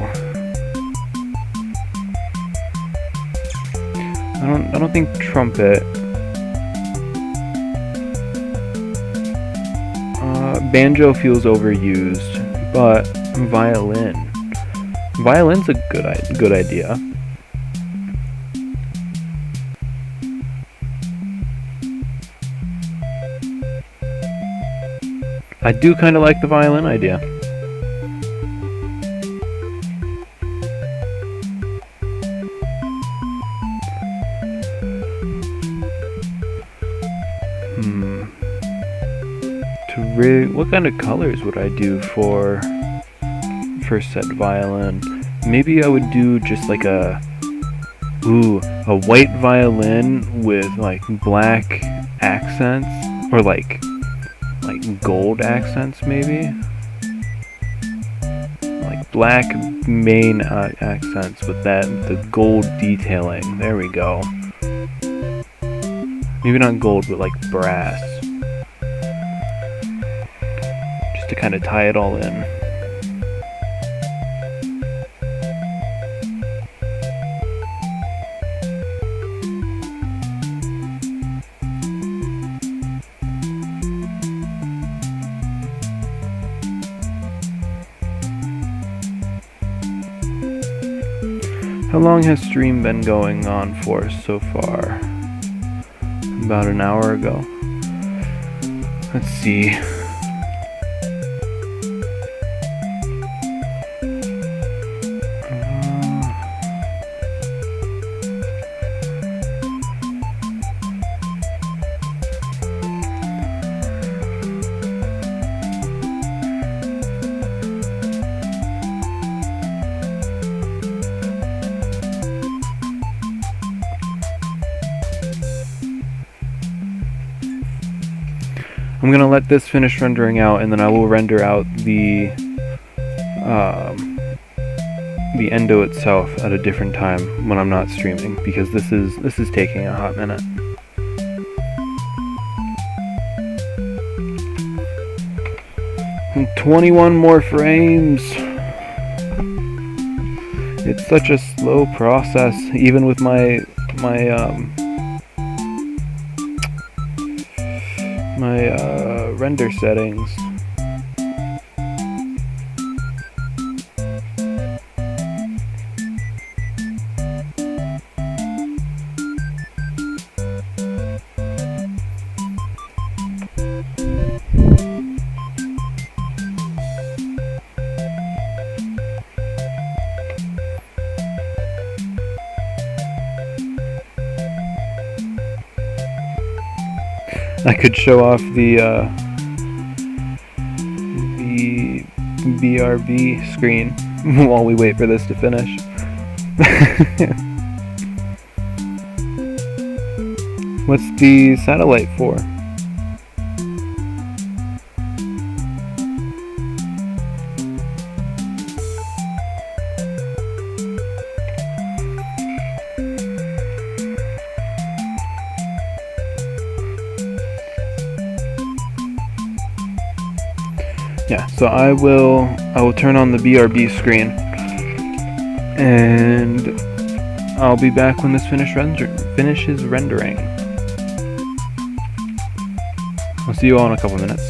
I don't think trumpet. Banjo feels overused, but violin. Violin's a good idea. I do kind of like the violin idea. What kind of colors would I do for said violin? Maybe I would do just like a white violin with like black accents, or like gold accents maybe? Like black main accents with the gold detailing. There we go. Maybe not gold, but like brass. Just to kind of tie it all in. How long has stream been going on for so far? About an hour ago. Let's see. I'm gonna let this finish rendering out, and then I will render out the endo itself at a different time when I'm not streaming, because this is taking a hot minute. And 21 more frames. It's such a slow process, even with my render settings. I could show off the BRB screen while we wait for this to finish. What's the satellite for? Yeah, so I will turn on the BRB screen, and I'll be back when this finishes rendering. I'll see you all in a couple minutes.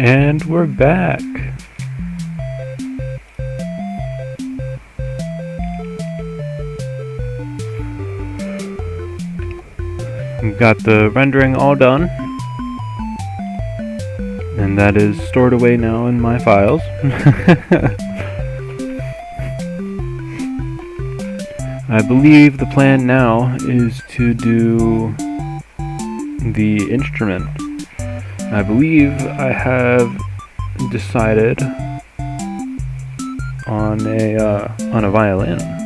And we're back. We've got the rendering all done. And that is stored away now in my files. I believe the plan now is to do the instrument. I believe I have decided on a violin.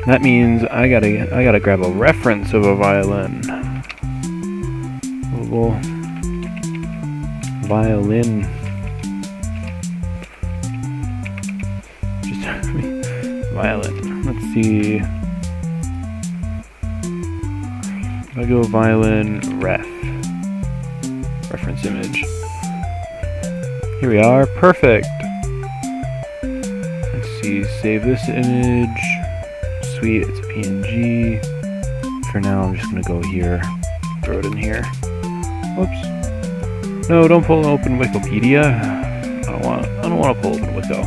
That means I gotta grab a reference of a violin. A little violin. Just violin. Let's see. If I go violin reference image. Here we are. Perfect. Let's see. Save this image. Sweet, it's a PNG. For now, I'm just gonna go here, throw it in here. Whoops. No, don't pull open Wikipedia. I don't want to pull open Wico.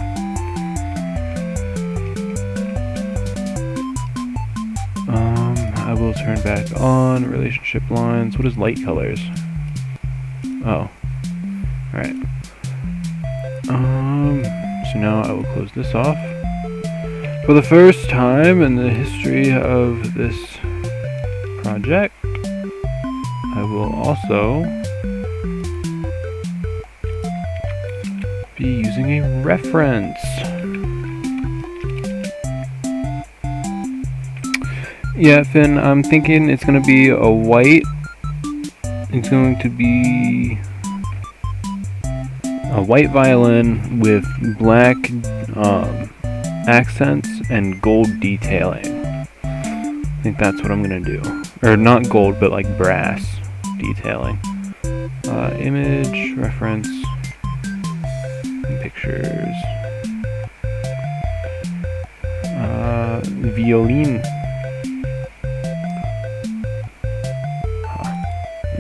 I will turn back on relationship lines. What is light colors? Oh, all right. So now I will close this off. For the first time in the history of this project, I will also be using a reference. Yeah, Finn, I'm thinking it's going to be a white. It's going to be a white violin with black accents and gold detailing. I think that's what I'm gonna do. Or not gold, but like brass detailing. Image, reference, pictures. Violin.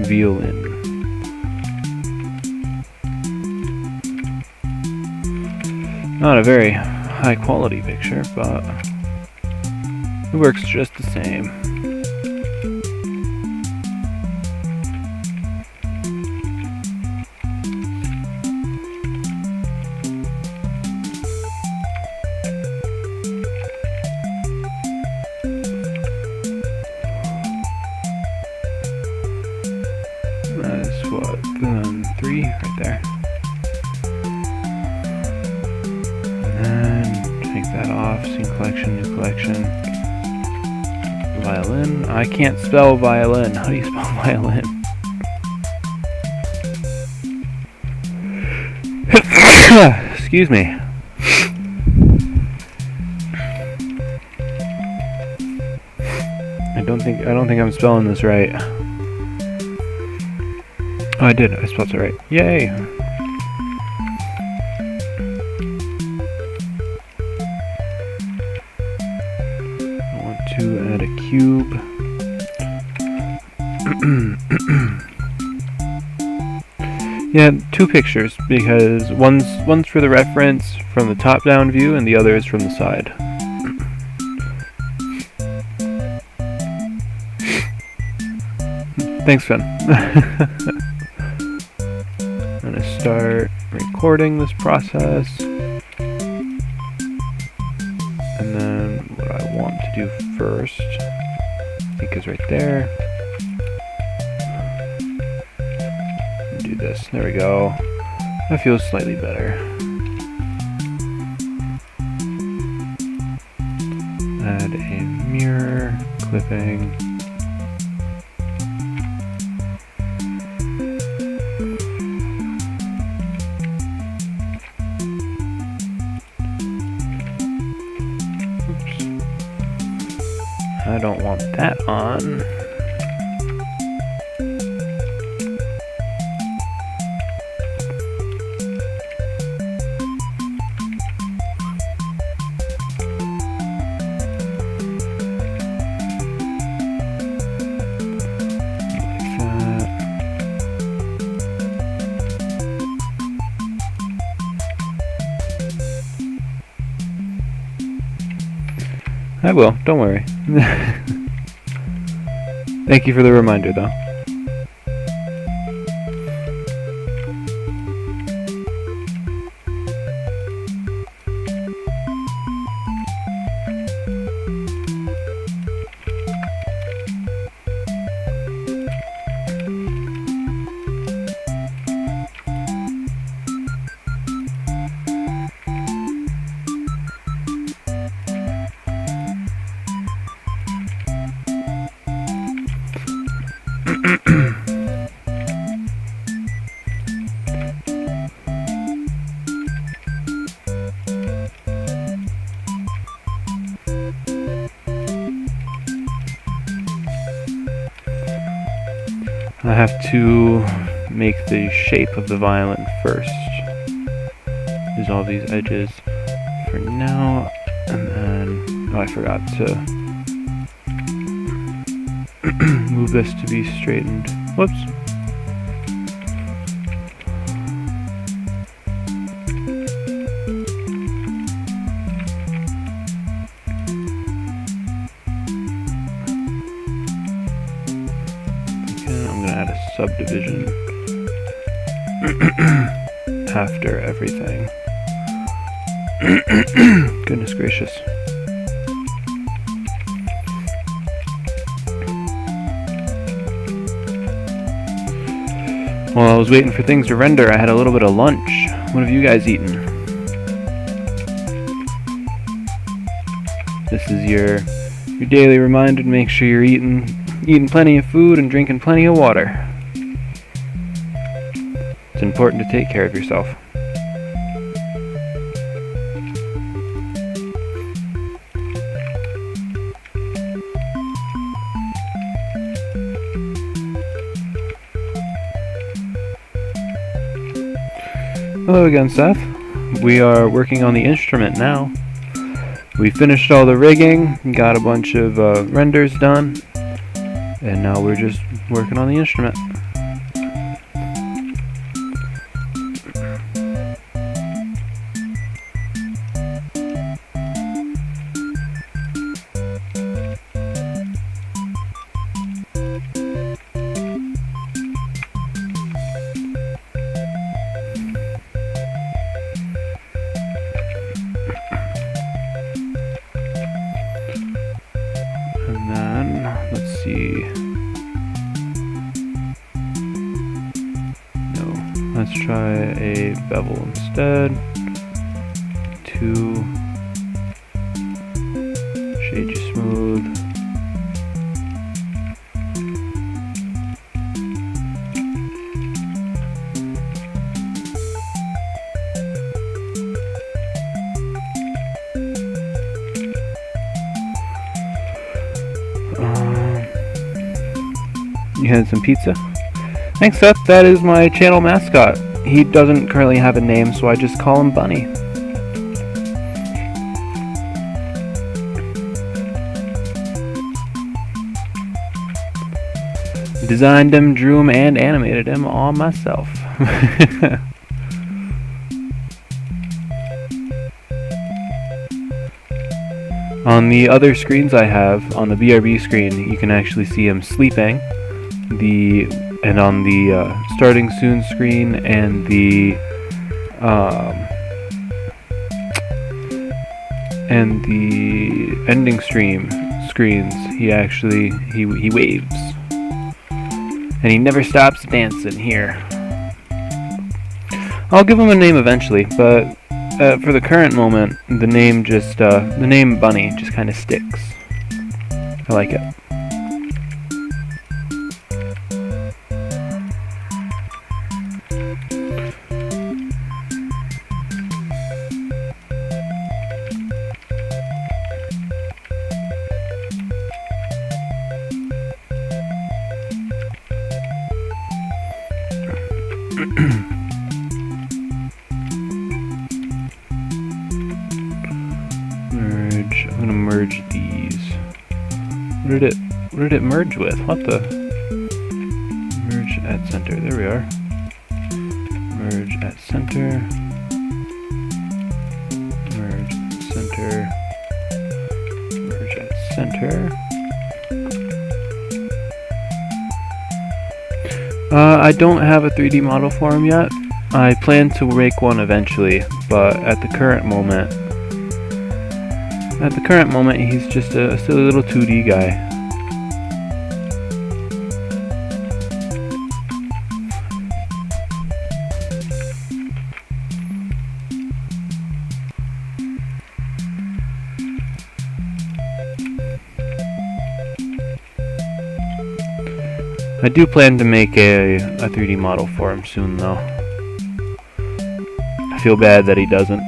Violin. Not a very high quality picture, but it works just the same. That's what, 3 right there. Take that off. Scene collection, new collection. Violin. I can't spell violin. How do you spell violin? Excuse me. I don't think I'm spelling this right. Oh, I did. I spelled it right. Yay! To add a cube. Yeah, 2 pictures because one's for the reference from the top-down view and the other is from the side. Thanks, Finn. I'm gonna start recording this process. And then what I want to do first, I think is right there. Do this. There we go. That feels slightly better. Add a mirror, clipping. I don't want that on. I will, don't worry. Thank you for the reminder, though. I have to make the shape of the violin first. Use all these edges for now, and then I forgot to move this to be straightened. Whoops. I'm gonna add a subdivision after everything. Goodness gracious. While I was waiting for things to render, I had a little bit of lunch. What have you guys eaten? This is your daily reminder to make sure you're eating plenty of food and drinking plenty of water. It's important to take care of yourself. Hello again, Seth. We are working on the instrument now. We finished all the rigging, got a bunch of renders done, and now we're just working on the instrument. And then, let's see. No, let's try a bevel instead. 2. Shade you smooth. You had some pizza? Thanks, Seth. That is my channel mascot. He doesn't currently have a name, so I just call him Bunny. Designed him, drew him, and animated him all myself. On the other screens I have, on the BRB screen, you can actually see him sleeping. And on the starting soon screen and the ending screens, he waves, and he never stops dancing here. I'll give him a name eventually, but for the current moment, the name Bunny just kind of sticks. I like it. Merge. I'm gonna merge these. What did it merge with? What the? Merge at center. There we are. Merge at center. Merge center. Merge enter. I don't have a 3D model for him yet. I plan to make one eventually, but at the current moment, he's just a silly little 2D guy. I do plan to make a 3D model for him soon, though. I feel bad that he doesn't.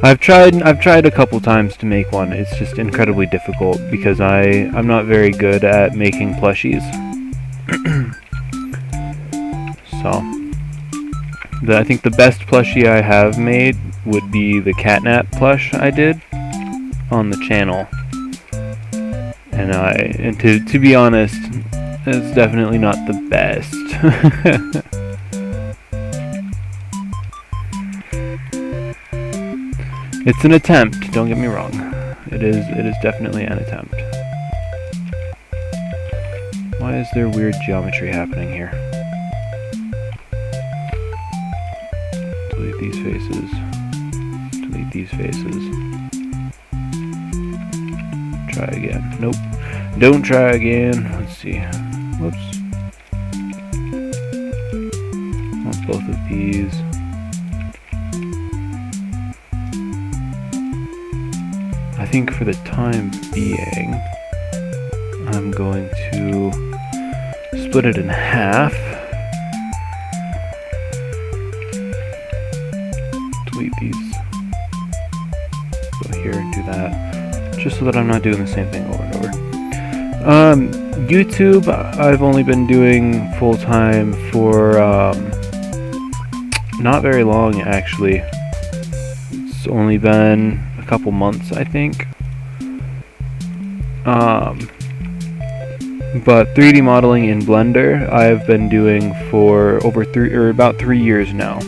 I've tried a couple times to make one. It's just incredibly difficult because I'm not very good at making plushies. So, I think the best plushie I have made would be the catnap plush I did on the channel. And to be honest, it's definitely not the best. It's an attempt, don't get me wrong. It is definitely an attempt. Why is there weird geometry happening here? Delete these faces. Delete these faces. Try again. Nope. Don't try again. Let's see. Whoops. Want both of these. I think for the time being, I'm going to split it in half. Delete these. Go here and do that. Just so that I'm not doing the same thing over and over. YouTube, I've only been doing full-time for not very long, actually. It's only been a couple months, I think. But 3D modeling in Blender, I've been doing for about 3 years now.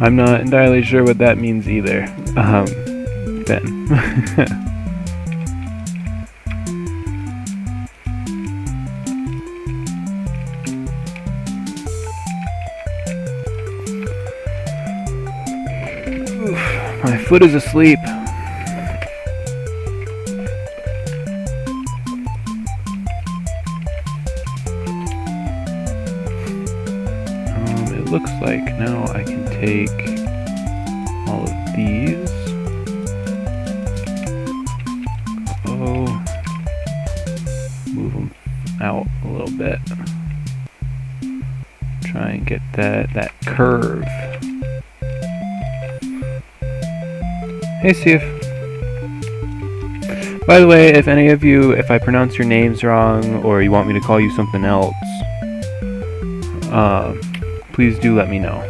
I'm not entirely sure what that means either. Ben. Oof, my foot is asleep. It looks like now I can take all of these. Move them out a little bit. Try and get that curve. Hey, Steve. By the way, if any of you, if I pronounce your names wrong or you want me to call you something else, please do let me know.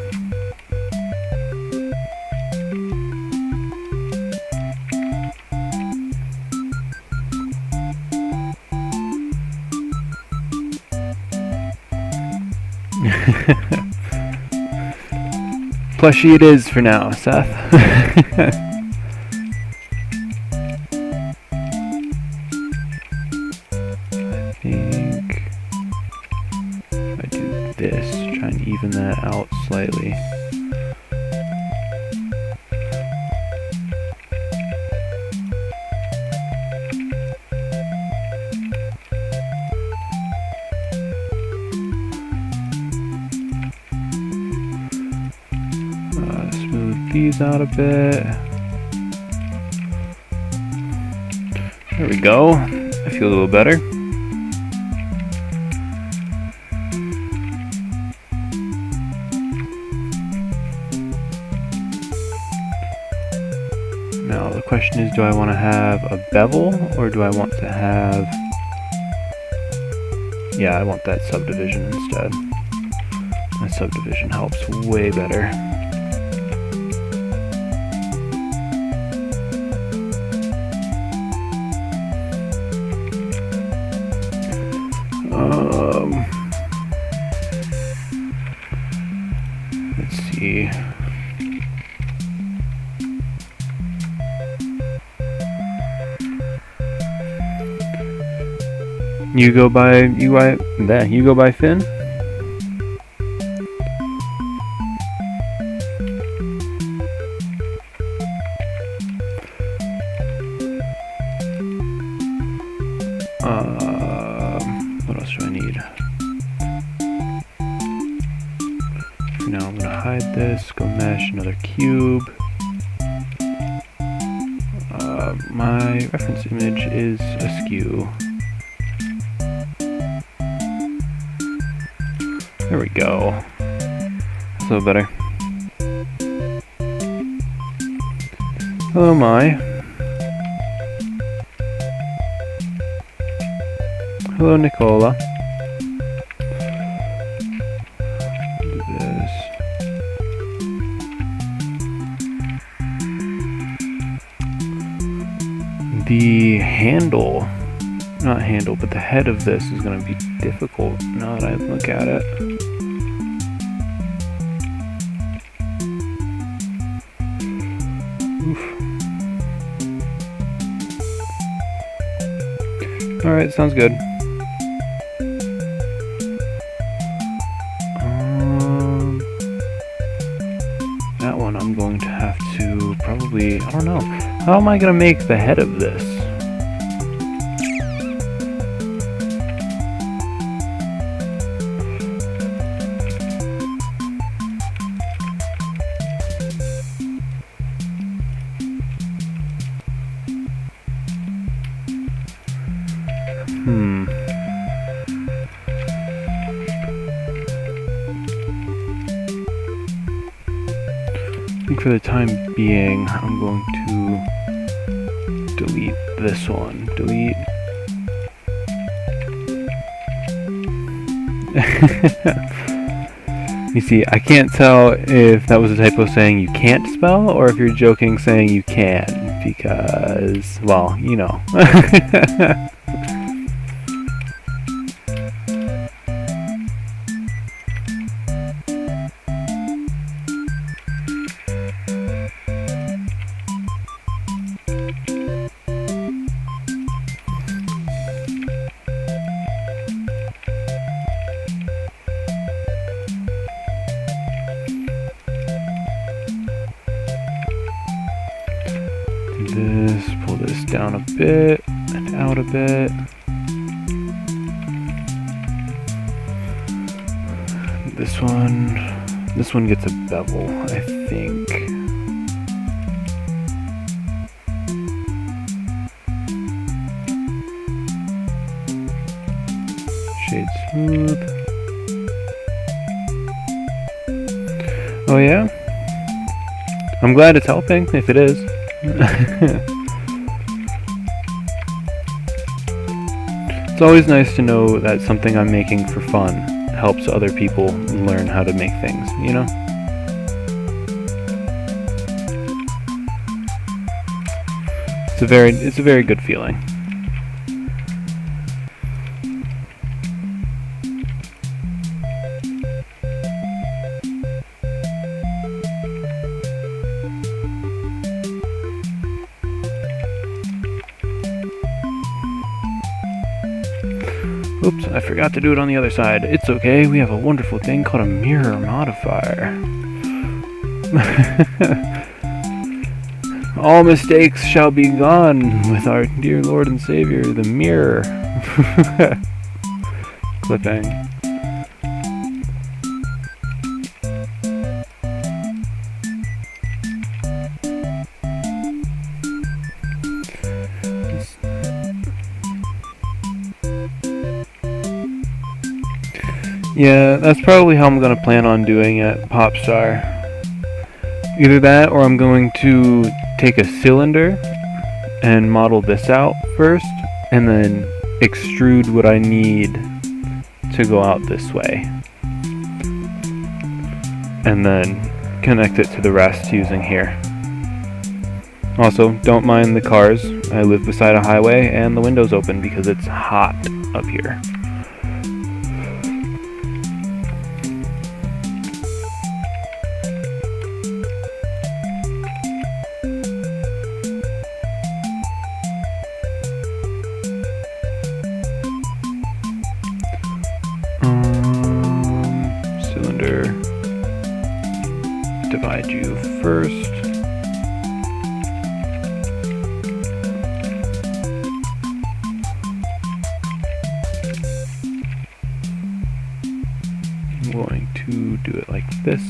Plushie it is for now, Seth. I think if I do this, try and even that out slightly. these out a bit. There we go. I feel a little better. Now the question is, do I want to have a bevel or do I want to have... Yeah, I want that subdivision instead. That subdivision helps way better. Let's see. You go by Finn? What else do I need? For now I'm gonna hide this, go mesh another cube. My reference image is askew. There we go. That's a little better. Hello, Mai. Hello, Nicola. Do this. The handle, not handle, but the head of this is going to be difficult now that I look at it. Alright, sounds good. That one I'm going to have to probably, I don't know. How am I going to make the head of this? I think for the time being, I'm going to delete this one. Delete. You see, I can't tell if that was a typo saying you can't spell, or if you're joking saying you can, because, well, you know. Pull this down a bit and out a bit. This one gets a bevel, I think. Shade smooth. Oh yeah? I'm glad it's helping, if it is. It's always nice to know that something I'm making for fun helps other people learn how to make things, you know? It's a very good feeling. Oops, I forgot to do it on the other side. It's okay, we have a wonderful thing called a mirror modifier. All mistakes shall be gone with our dear Lord and Savior, the mirror. Clipping. Yeah, that's probably how I'm going to plan on doing it, Popstar. Either that, or I'm going to take a cylinder and model this out first, and then extrude what I need to go out this way. And then connect it to the rest using here. Also, don't mind the cars. I live beside a highway and the window's open because it's hot up here. Cylinder, divide you first. I'm going to do it like this.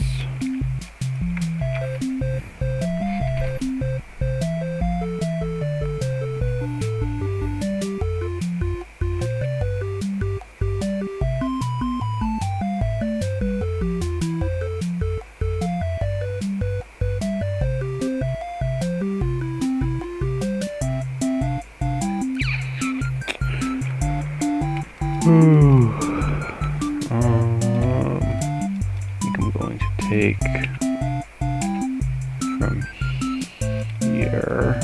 I think I'm going to take from here.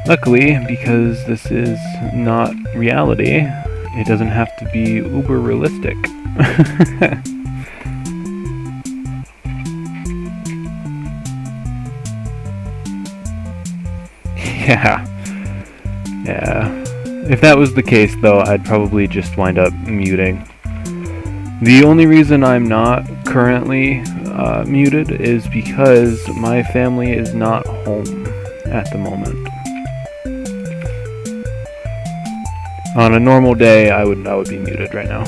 Luckily, because this is not reality, it doesn't have to be uber realistic. Yeah. If that was the case, though, I'd probably just wind up muting. The only reason I'm not currently muted is because my family is not home at the moment. On a normal day, I would be muted right now.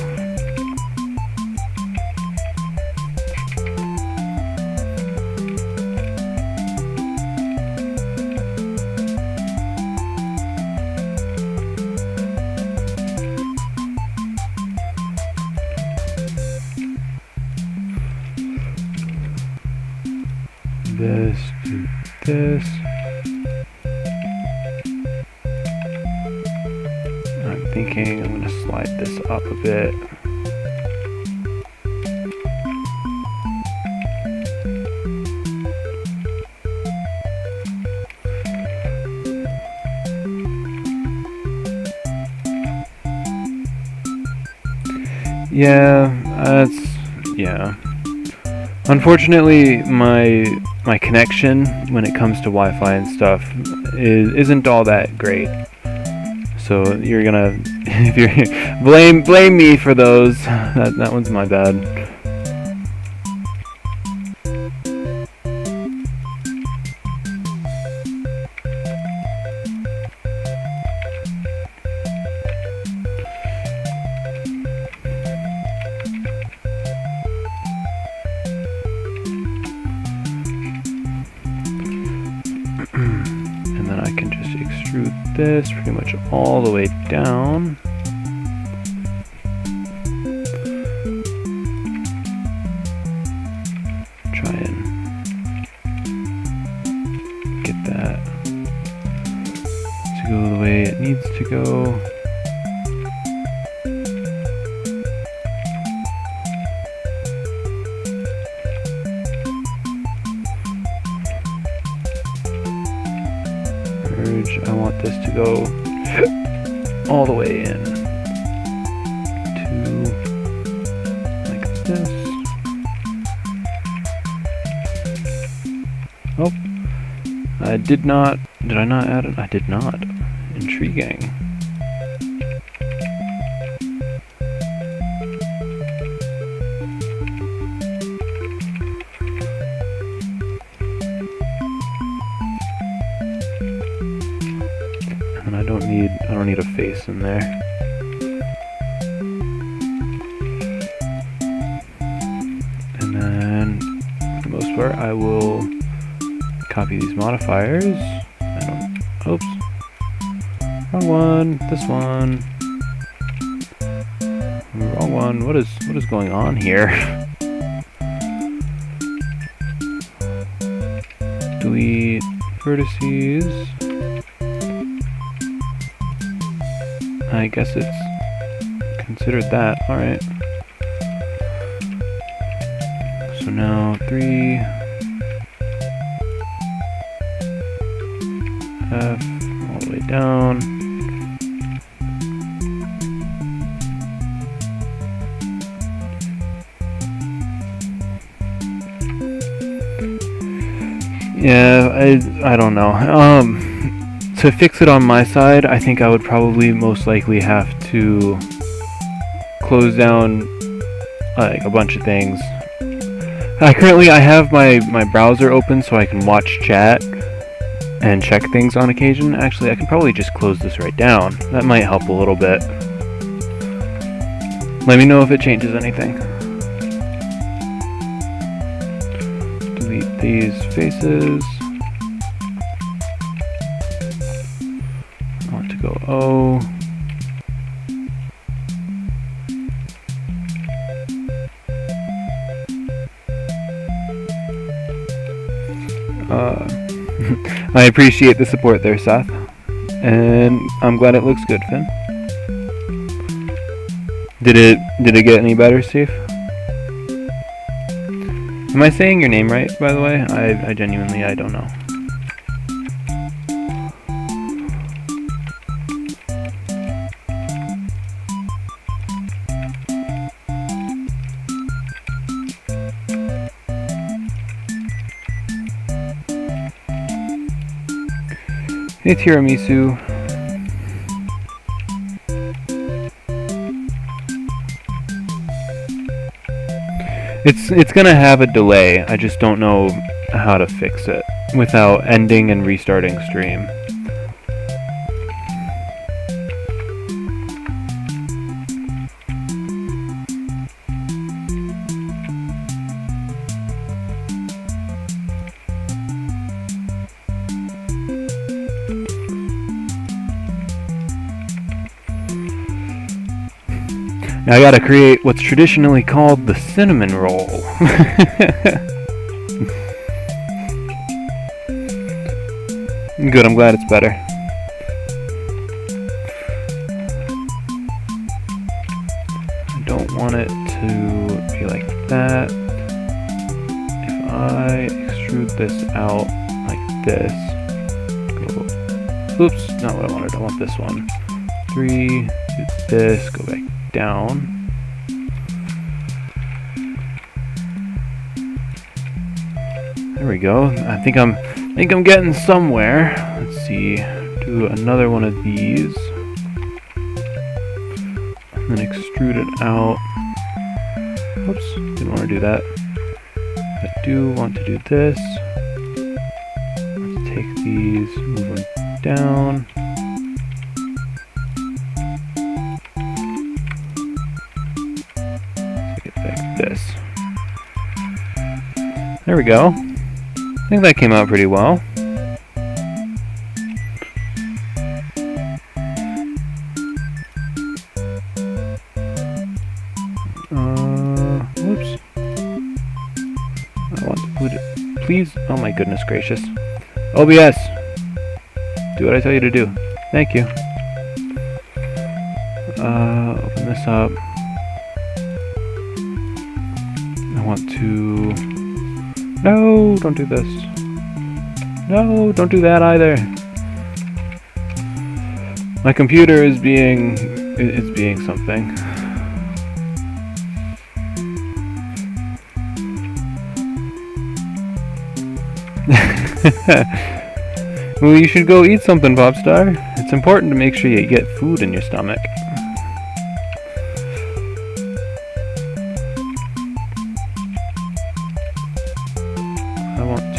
This to this. I'm thinking I'm going to slide this up a bit. Yeah. Unfortunately, my connection when it comes to Wi-Fi and stuff isn't all that great. So you're gonna, if you're blame me for those. That one's my bad. And then I can just extrude this pretty much all the way down. Try and get that to go the way it needs to go. I want this to go all the way in to like this. Oh, did I not add it? I did not. Intriguing. And I don't need a face in there. And for the most part, I will copy these modifiers. Oops. Wrong one. This one. Wrong one. What is going on here? Delete vertices. I guess it's considered that. Alright. So now 3 F all the way down. Yeah, I don't know. To fix it on my side, I think I would probably most likely have to close down like a bunch of things. Currently I have my browser open so I can watch chat and check things on occasion. Actually, I can probably just close this right down. That might help a little bit. Let me know if it changes anything. Delete these faces. I want to go O. I appreciate the support there, Seth. And I'm glad it looks good, Finn. Did it get any better, Steve? Am I saying your name right, by the way? I genuinely, I don't know. Hey Tiramisu. It's gonna have a delay. I just don't know how to fix it without ending and restarting stream. Now I gotta create what's traditionally called the cinnamon roll. Good, I'm glad it's better. I don't want it to be like that. If I extrude this out like this, go, oops, not what I wanted, I want this one. 3, do this, go back down. There we go. I think I'm getting somewhere. Let's see. Do another one of these. And then extrude it out. Oops, didn't want to do that. I do want to do this. Let's take these, move them down. This. There we go. I think that came out pretty well. Whoops. I want to put it. Please. Oh my goodness gracious. OBS. Do what I tell you to do. Thank you. Open this up. I want to... No, don't do this. No, don't do that either. My computer is being something. Well, you should go eat something, Popstar. It's important to make sure you get food in your stomach.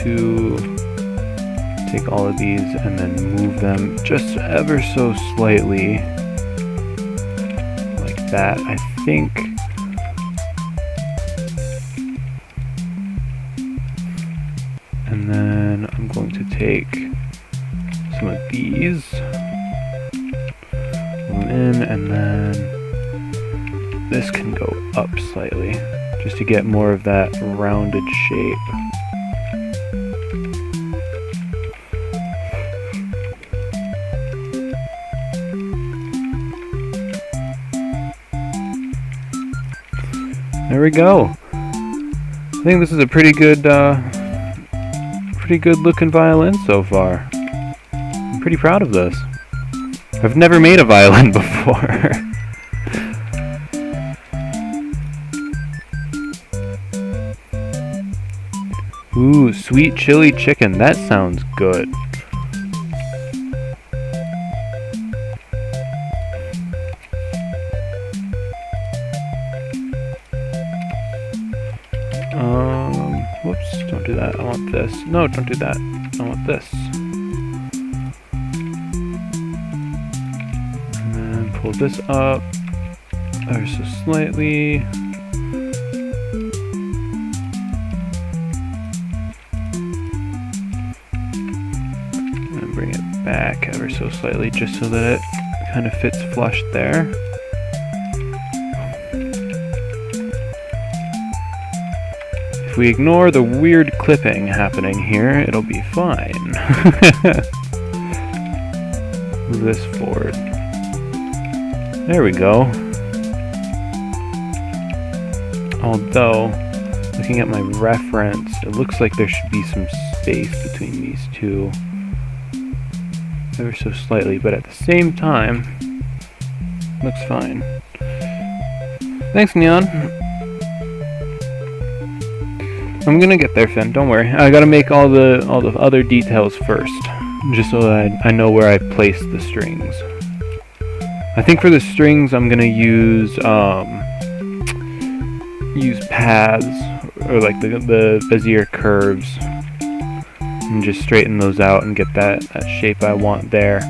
To take all of these and then move them just ever so slightly like that. I think And then I'm going to take some of these, move them in, and then this can go up slightly, just to get more of that rounded shape. There we go. I think this is a pretty good looking violin so far. I'm pretty proud of this. I've never made a violin before. Ooh, sweet chili chicken. That sounds good. Whoops, don't do that. I want this. No, don't do that. I want this. And then pull this up ever so slightly. And bring it back ever so slightly just so that it kind of fits flush there. If we ignore the weird clipping happening here, it'll be fine. Move this forward. There we go. Although, looking at my reference, it looks like there should be some space between these two. Ever so slightly, but at the same time, looks fine. Thanks, Neon. I'm gonna get there, Finn. Don't worry. I gotta make all the other details first, just so that I know where I place the strings. I think for the strings, I'm gonna use paths or like the Bezier curves, and just straighten those out and get that shape I want there.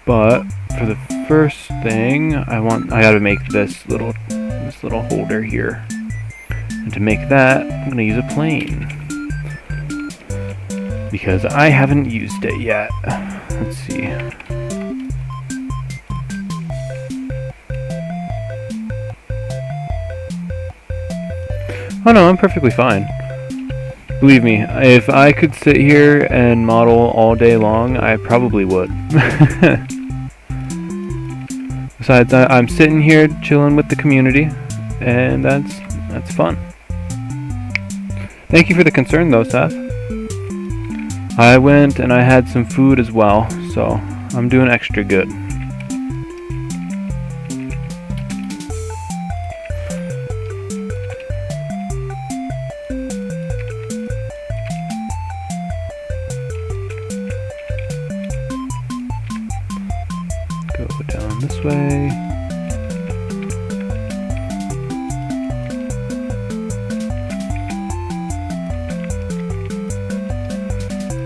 But for the first thing, I gotta make this little holder here. And to make that, I'm going to use a plane. Because I haven't used it yet. Let's see. Oh no, I'm perfectly fine. Believe me, if I could sit here and model all day long, I probably would. Besides, I'm sitting here chilling with the community, and that's fun. Thank you for the concern though, Seth. I went and I had some food as well, so I'm doing extra good. Go down this way.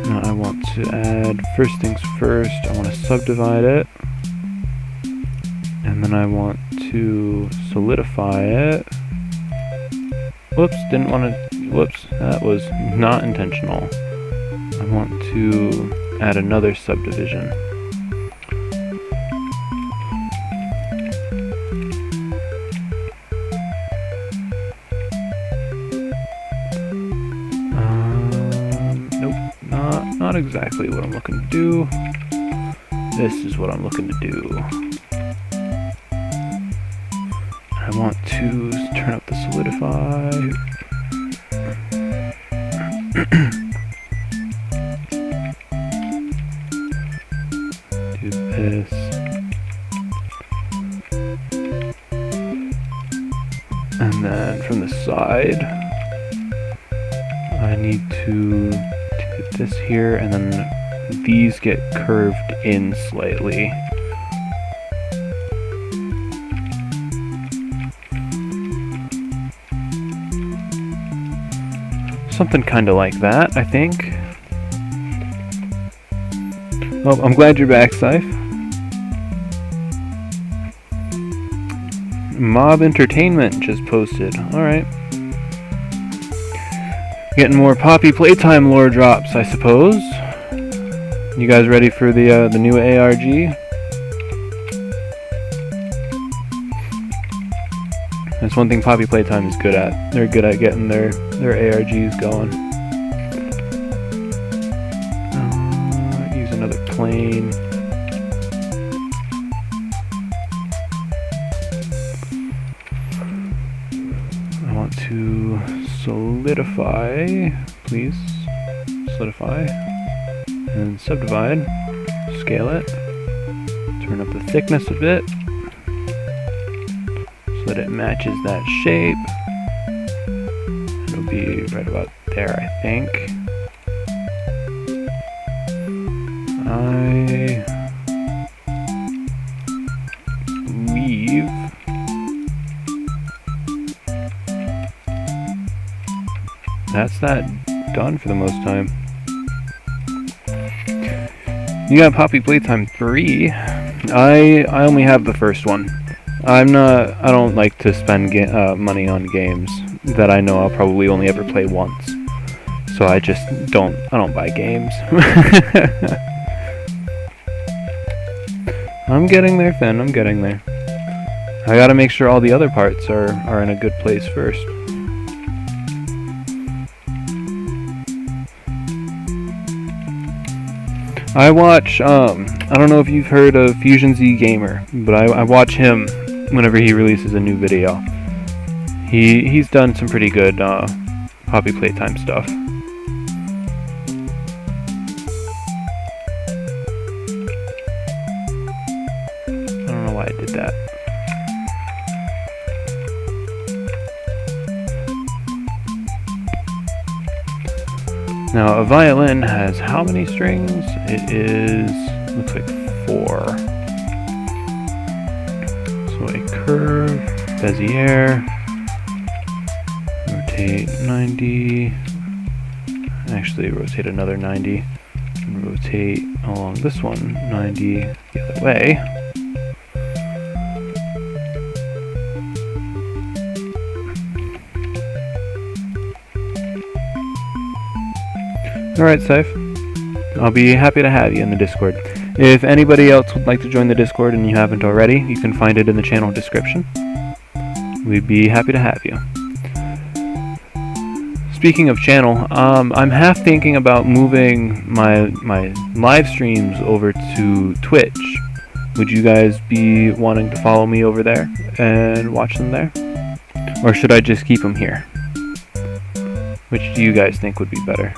Now I want to add, first things first, I want to subdivide it, and then I want to solidify it. Whoops, that was not intentional. I want to add another subdivision. Not exactly what I'm looking to do. This is what I'm looking to do. I want to turn up the solidify. Do this. And then from the side, I need to get this here, and then these get curved in slightly. Something kind of like that, I think. Well, I'm glad you're back, Scythe. Mob Entertainment just posted. Alright. Getting more Poppy Playtime lore drops, I suppose. You guys ready for the new ARG? That's one thing Poppy Playtime is good at. They're good at getting their ARGs going. Use another plane. I want to solidify, please. Solidify. And subdivide. Scale it. Turn up the thickness a bit, so that it matches that shape. It'll be right about there, I think. I believe that's that done for the most time. You got Poppy Playtime 3. I only have the first one. I don't like to spend money on games that I know I'll probably only ever play once. So I just don't buy games. I'm getting there, Finn, I'm getting there. I gotta make sure all the other parts are in a good place first. I watch, I don't know if you've heard of Fusion Z Gamer, but I watch him whenever he releases a new video. He's done some pretty good Poppy Playtime stuff. I don't know why I did that. Now, a violin has how many strings? It is, looks like 4. So a curve, Bezier, rotate 90, actually rotate another 90, and rotate along this one 90 the other way. Alright, Saif. I'll be happy to have you in the Discord. If anybody else would like to join the Discord and you haven't already, you can find it in the channel description. We'd be happy to have you. Speaking of channel, I'm half thinking about moving my live streams over to Twitch. Would you guys be wanting to follow me over there and watch them there? Or should I just keep them here? Which do you guys think would be better?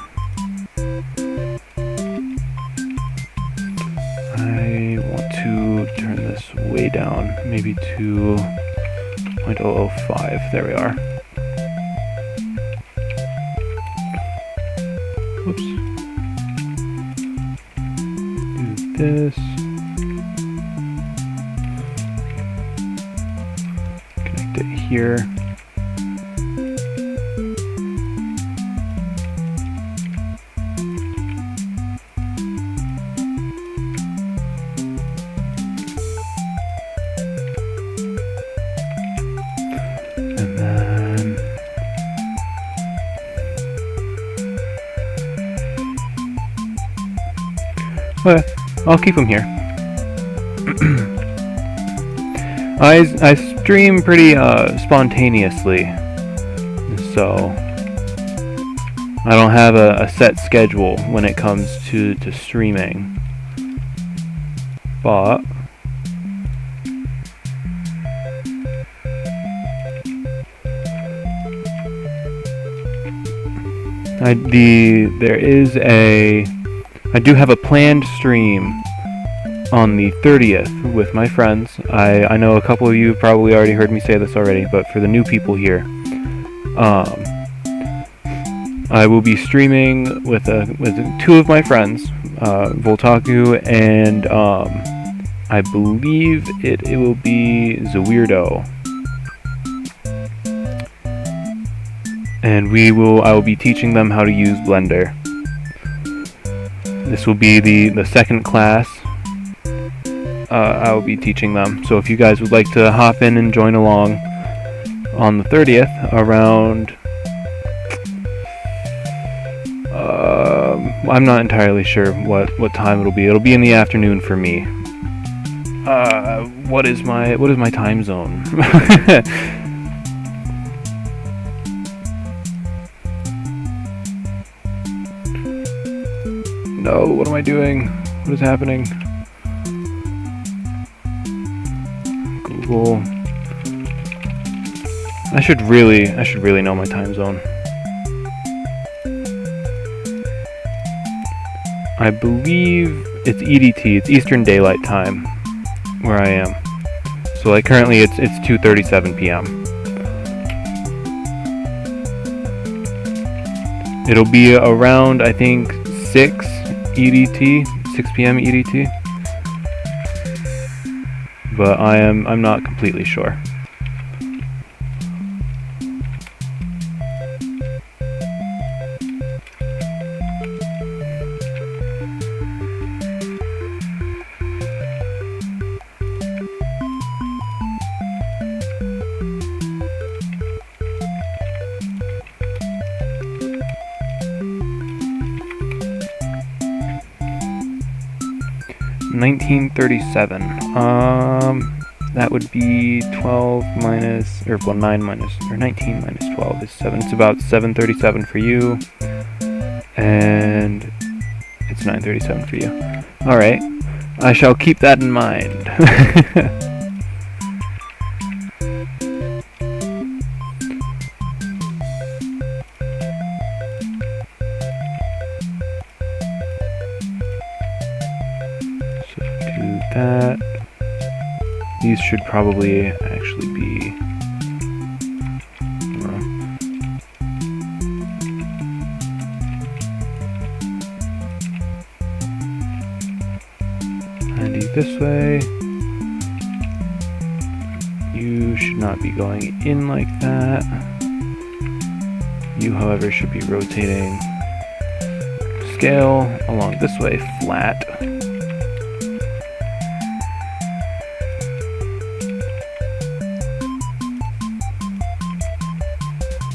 I want to turn this way down, maybe to 0.005. There we are. Whoops. Do this. Connect it here. Okay, I'll keep them here. I stream pretty spontaneously, so I don't have a set schedule when it comes to streaming. But I do have a planned stream on the 30th with my friends. I know a couple of you probably already heard me say this already, but for the new people here, I will be streaming with 2 of my friends, Voltaku and I believe it will be Zaweirdo. And I will be teaching them how to use Blender. This will be the second class I will be teaching them. So if you guys would like to hop in and join along on the 30th around I'm not entirely sure what time it'll be. It'll be in the afternoon for me. What is my time zone? No, what am I doing? What is happening? Google. I should really know my time zone. I believe it's EDT, it's Eastern Daylight Time, where I am. So like currently it's 2:37 p.m. It'll be around, I think, 6 EDT, 6 p.m. EDT. But I'm not completely sure. $19.37. That would be 12 minus, or well, 9 minus, or 19 minus 12 is 7. It's about 7:37 for you, and it's 9:37 for you. All right, I shall keep that in mind. That. These should probably actually be 90 this way. You should not be going in like that. You, however, should be rotating scale along this way, flat.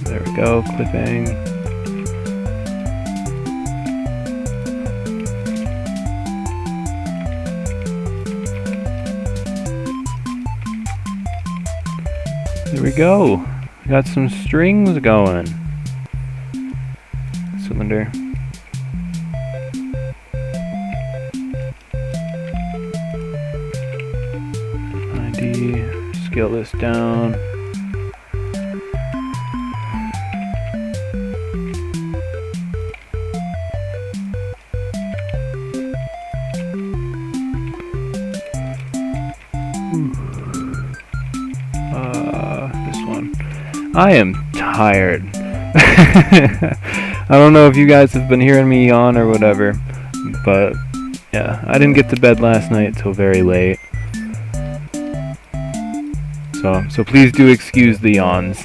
There we go, clipping. There we go. Got some strings going. Cylinder. Scale this down. This one. I am tired. I don't know if you guys have been hearing me yawn or whatever, but yeah, I didn't get to bed last night till very late. So please do excuse the yawns.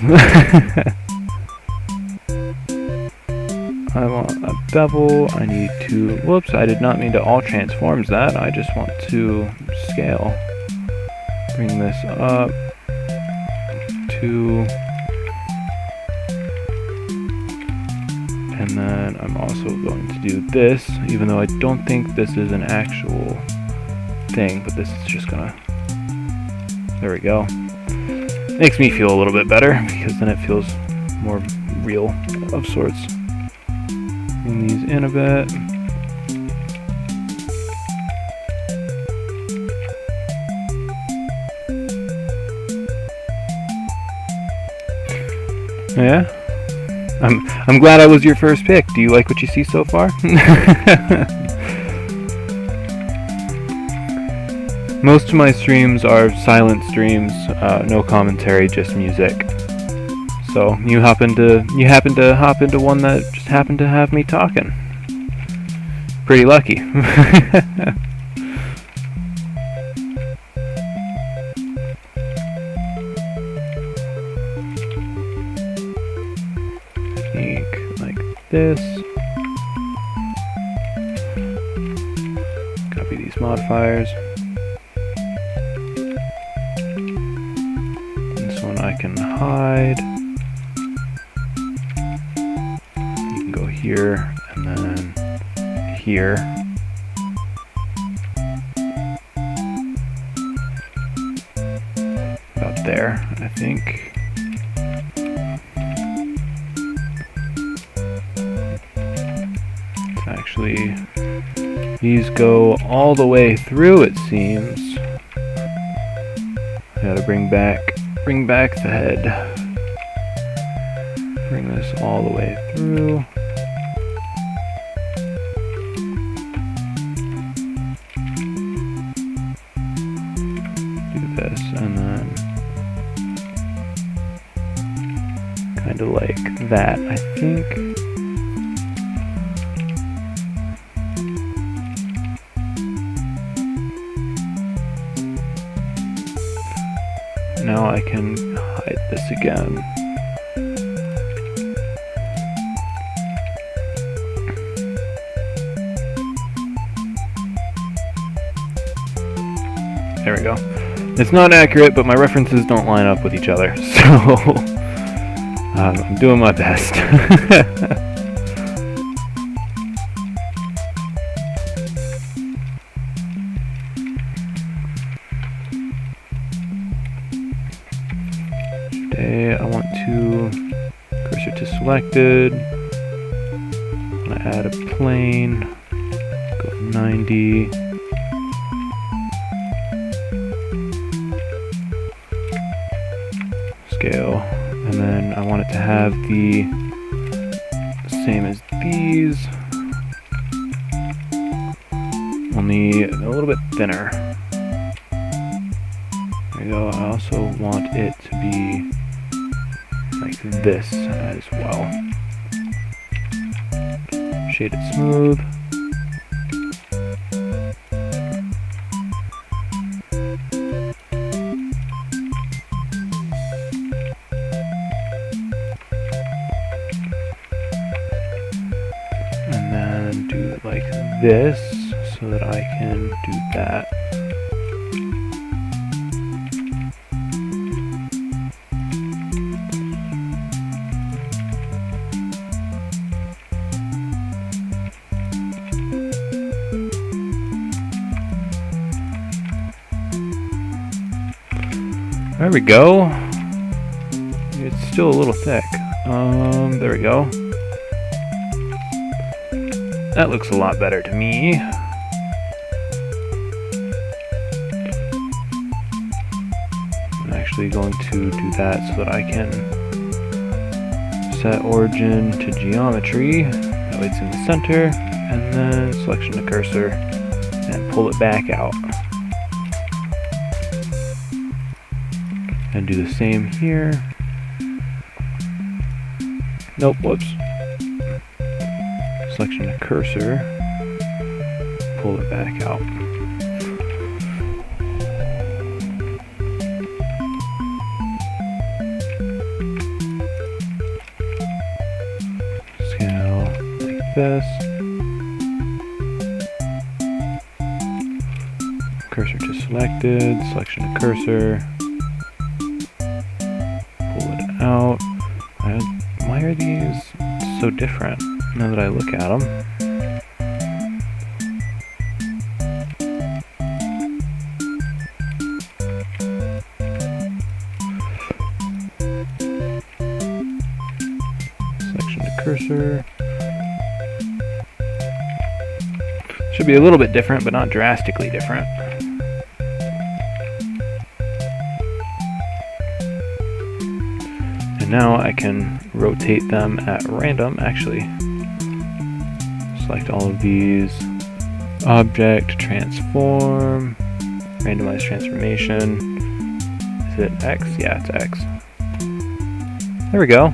I want a bevel. I need to, whoops, I did not mean to all transforms that. I just want to scale. Bring this up to, and then I'm also going to do this, even though I don't think this is an actual thing, but this is just gonna, there we go. Makes me feel a little bit better, because then it feels more real of sorts. Bring these in a bit. Yeah? I'm glad I was your first pick. Do you like what you see so far? Most of my streams are silent streams, no commentary, just music. So you happen to hop into one that just happened to have me talking. Pretty lucky. Technique like this. Copy these modifiers. This one I can hide. You can can go here and then here. About there, I think. Actually, these go all the way through, it seems. Gotta bring back the head. Bring this all the way through. Do this and then kind of like that, I think. Now I can hide this again. There we go. It's not accurate, but my references don't line up with each other, so I'm doing my best. Today I want to cursor to selected. I'm gonna add a plane. Go 90. Scale, and then I want it to have the same as these, only a little bit thinner. There we go. I also want it to be like this as well. Shade it smooth. And then do it like this so that I can do that. There we go. It's still a little thick. There we go. That looks a lot better to me. I'm actually going to do that so that I can set origin to geometry. That way it's in the center, and then selection to cursor, and pull it back out. And do the same here. Nope, whoops. Selection to cursor, pull it back out. Scale like this. Cursor to selected, selection to cursor. Pull it out. Why are these so different now that I look at them? Selection to cursor. Should be a little bit different, but not drastically different. Now I can rotate them at random, actually. Select all of these. Object, transform, randomize transformation. Is it X? Yeah, it's X. There we go.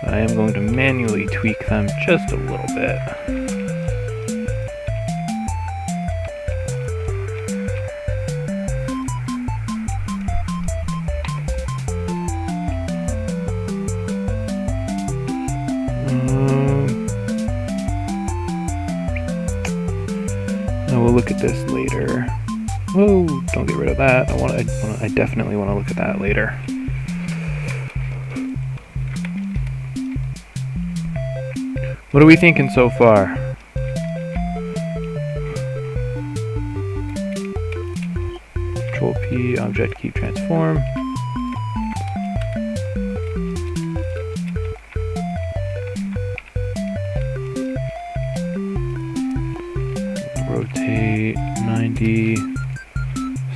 I am going to manually tweak them just a little bit. We'll look at this later. Whoa, don't get rid of that. I definitely want to look at that later. What are we thinking so far? Control P, object keep transform. Rotate 90.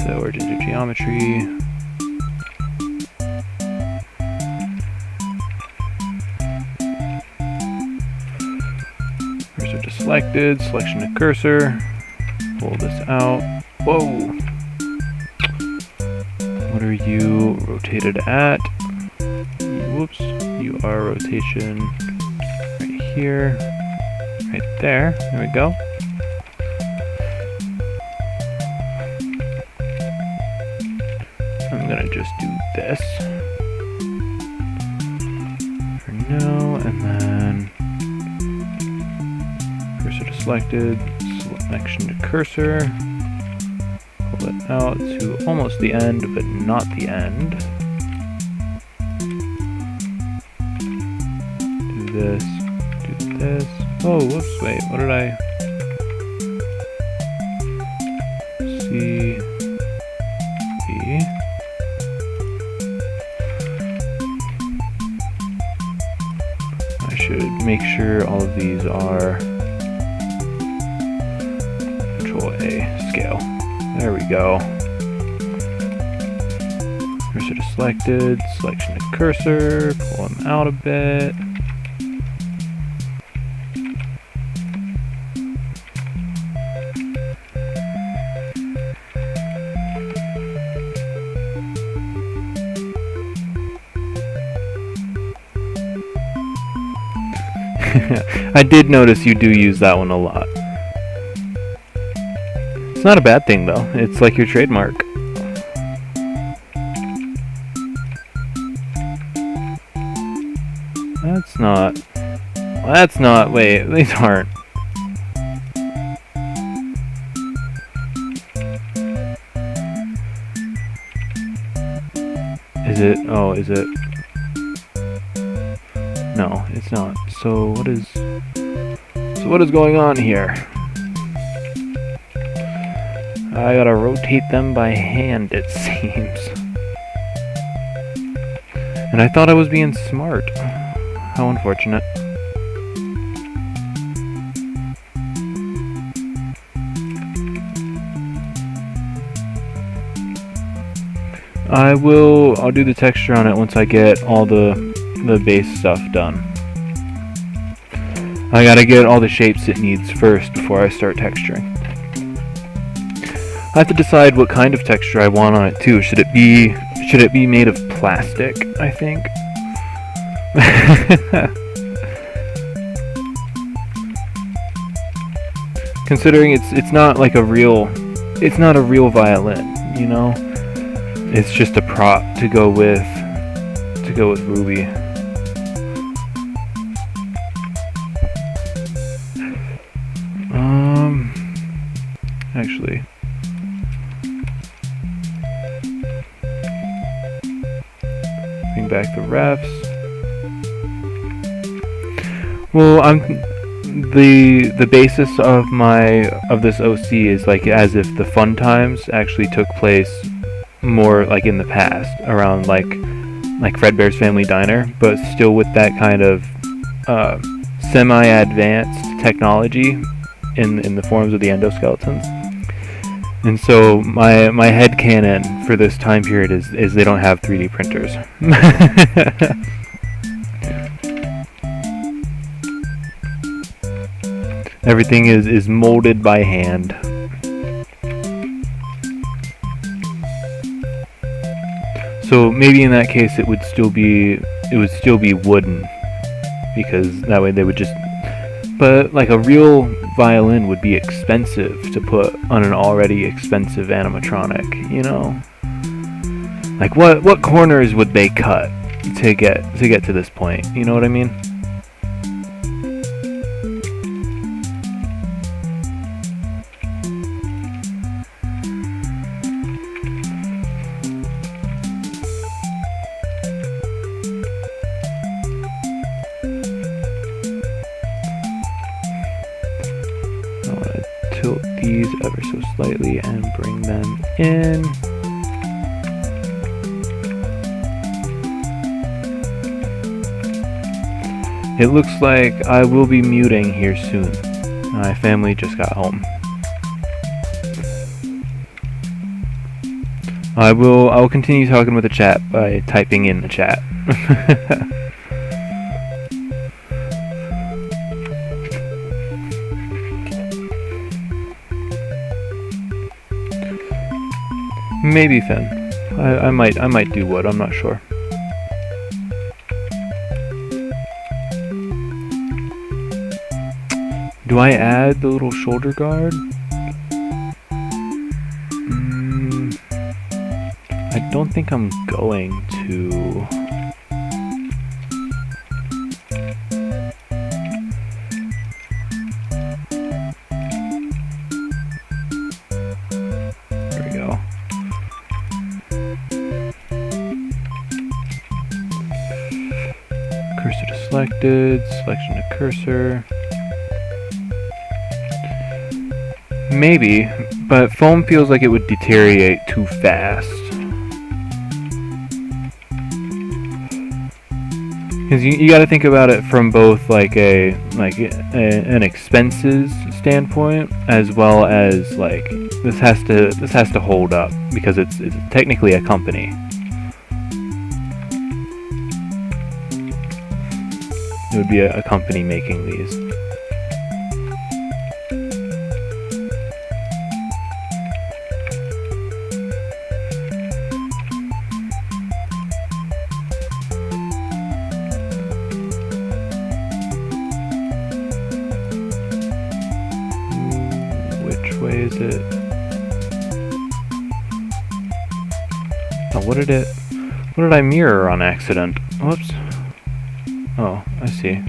So origin to geometry. Cursor to selected, selection to cursor. Pull this out. Whoa! What are you rotated at? Whoops. You are rotation right here. Right there. There we go. I'm gonna just do this for now, and then cursor to selected, selection to cursor, pull it out to almost the end, but not the end. Do this, do this. Oh, whoops, wait, what did I? C, B. I should make sure all of these are Control A, scale. There we go. Cursor to selected, selection to cursor, pull them out a bit. I did notice you do use that one a lot. It's not a bad thing though, it's like your trademark. That's not, wait, these aren't. Is it, oh, is it? No, it's not. So what is going on here? I gotta rotate them by hand, it seems. And I thought I was being smart. How unfortunate. I'll do the texture on it once I get all the base stuff done. I gotta get all the shapes it needs first before I start texturing. I have to decide what kind of texture I want on it too. Should it be made of plastic, I think? Considering it's not like it's not a real violin, you know? It's just a prop to go with Ruby. Actually, bring back the refs. Well, the basis of this OC is like as if the fun times actually took place more like in the past, around like Fredbear's Family Diner, but still with that kind of semi-advanced technology in the forms of the endoskeletons. And so my headcanon for this time period is they don't have 3D printers. Everything is molded by hand. So maybe in that case it would still be wooden, because that way they would just. But like a real violin would be expensive to put on an already expensive animatronic, you know? Like what corners would they cut to get to this point? You know what I mean? these ever so slightly and bring them in. It looks like I will be muting here soon. My family just got home. I will continue talking with the chat by typing in the chat. Maybe Finn. I might do wood, I'm not sure. Do I add the little shoulder guard? I don't think I'm going to. There we go. Cursor to selected, selection to cursor. Maybe, but foam feels like it would deteriorate too fast. Because you got to think about it from both like an expenses standpoint, as well as like this has to hold up because it's technically a company. It would be a company making these. Way is it? Oh, what did I mirror on accident? Whoops. Oh, I see.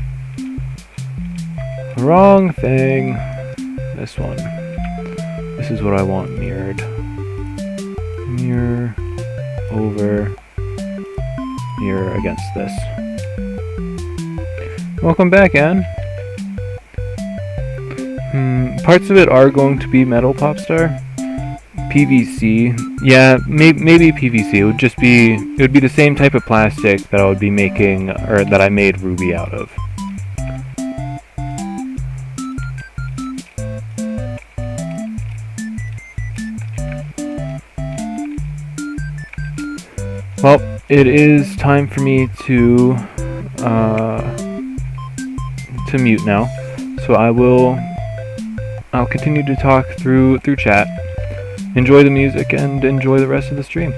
Wrong thing. This one. This is what I want mirrored. Mirror over mirror against this. Welcome back, Anne. Parts of it are going to be metal Popstar. PVC, yeah, maybe PVC. It would be the same type of plastic that I would be making, or that I made Ruby out of. Well, it is time for me to mute now. So I'll continue to talk through chat. Enjoy the music and enjoy the rest of the stream.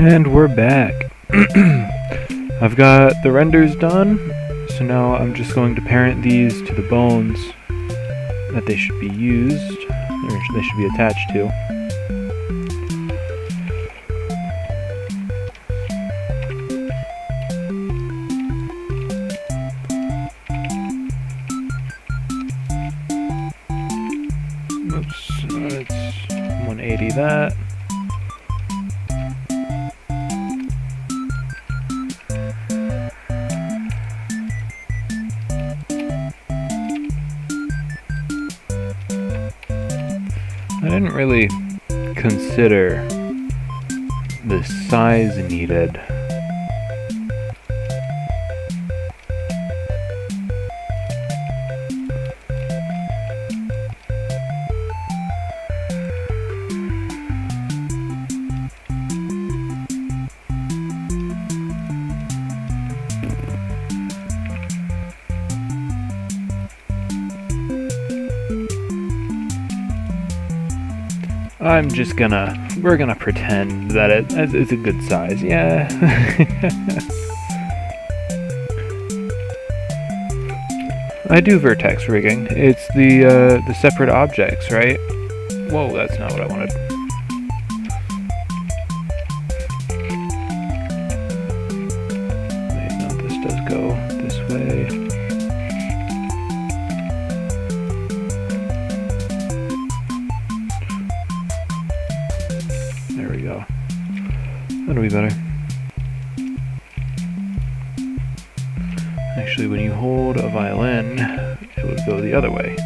And we're back. I've got the renders done, so now I'm just going to parent these to the bones that they should be used, or they should be attached to. Oops, let's 180 that. I didn't really consider the size needed. We're gonna pretend that it's a good size, yeah. I do vertex rigging. It's the separate objects, right? Whoa, that's not what I wanted. Wait, no, this does go this way. There we go. That'll be better. Actually, when you hold a violin, it would go the other way.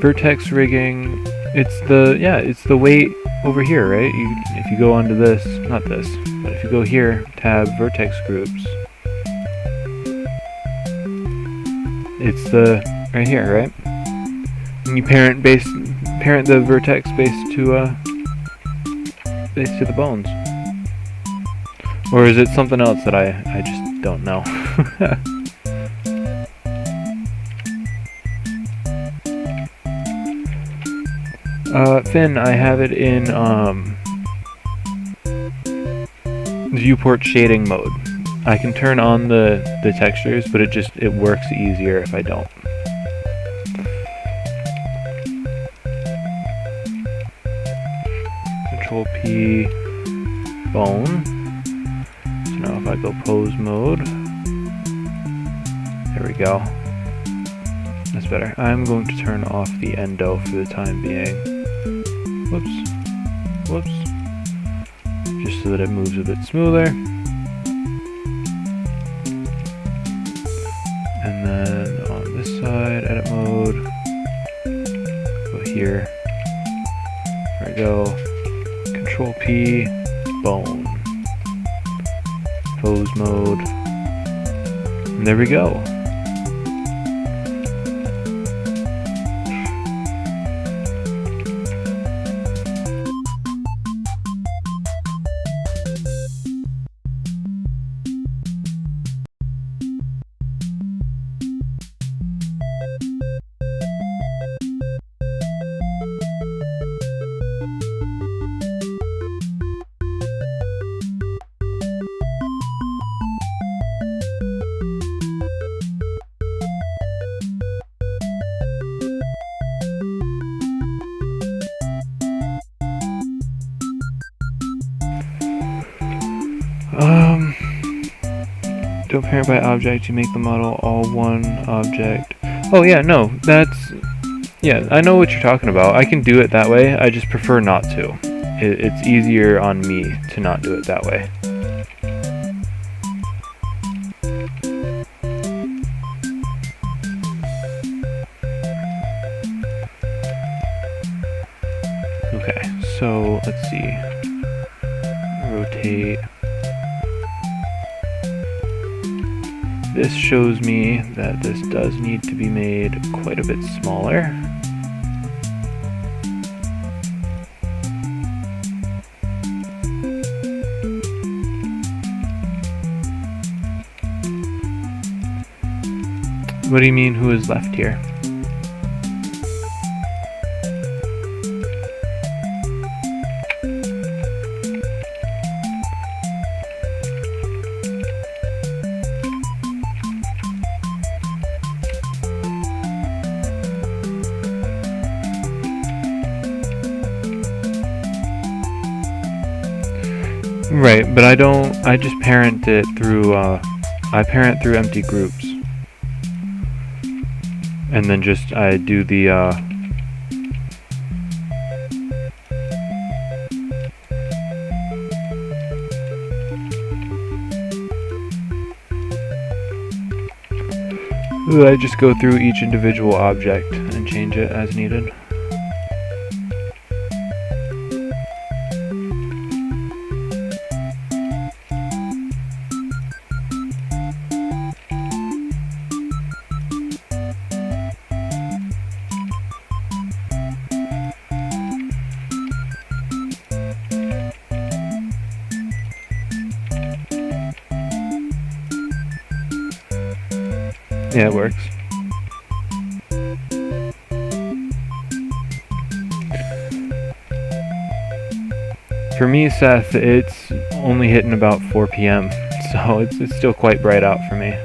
Vertex rigging, it's the weight over here, right? If you go onto this, not this, but if you go here, tab vertex groups, it's the right here, right? And you parent the vertex base to the bones. Or is it something else that I just don't know? Finn, I have it in viewport shading mode. I can turn on the textures, but it works easier if I don't. Control P bone. So now if I go pose mode, there we go. That's better. I'm going to turn off the endo for the time being. Whoops. Just so that it moves a bit smoother. And then on this side, edit mode. Go here. There we go. Control P, bone. Pose mode. And there we go. Don't parent by object, you make the model all one object. Oh yeah, no, yeah, I know what you're talking about. I can do it that way, I just prefer not to. It's easier on me to not do it that way. Okay, so let's see. Rotate. This shows me that this does need to be made quite a bit smaller. What do you mean, who is left here? Right, but I don't. I just parent it through. I parent through empty groups, and then just I do the. I just go through each individual object and change it as needed. Yeah, it works. For me, Seth, it's only hitting about 4 p.m., so it's still quite bright out for me.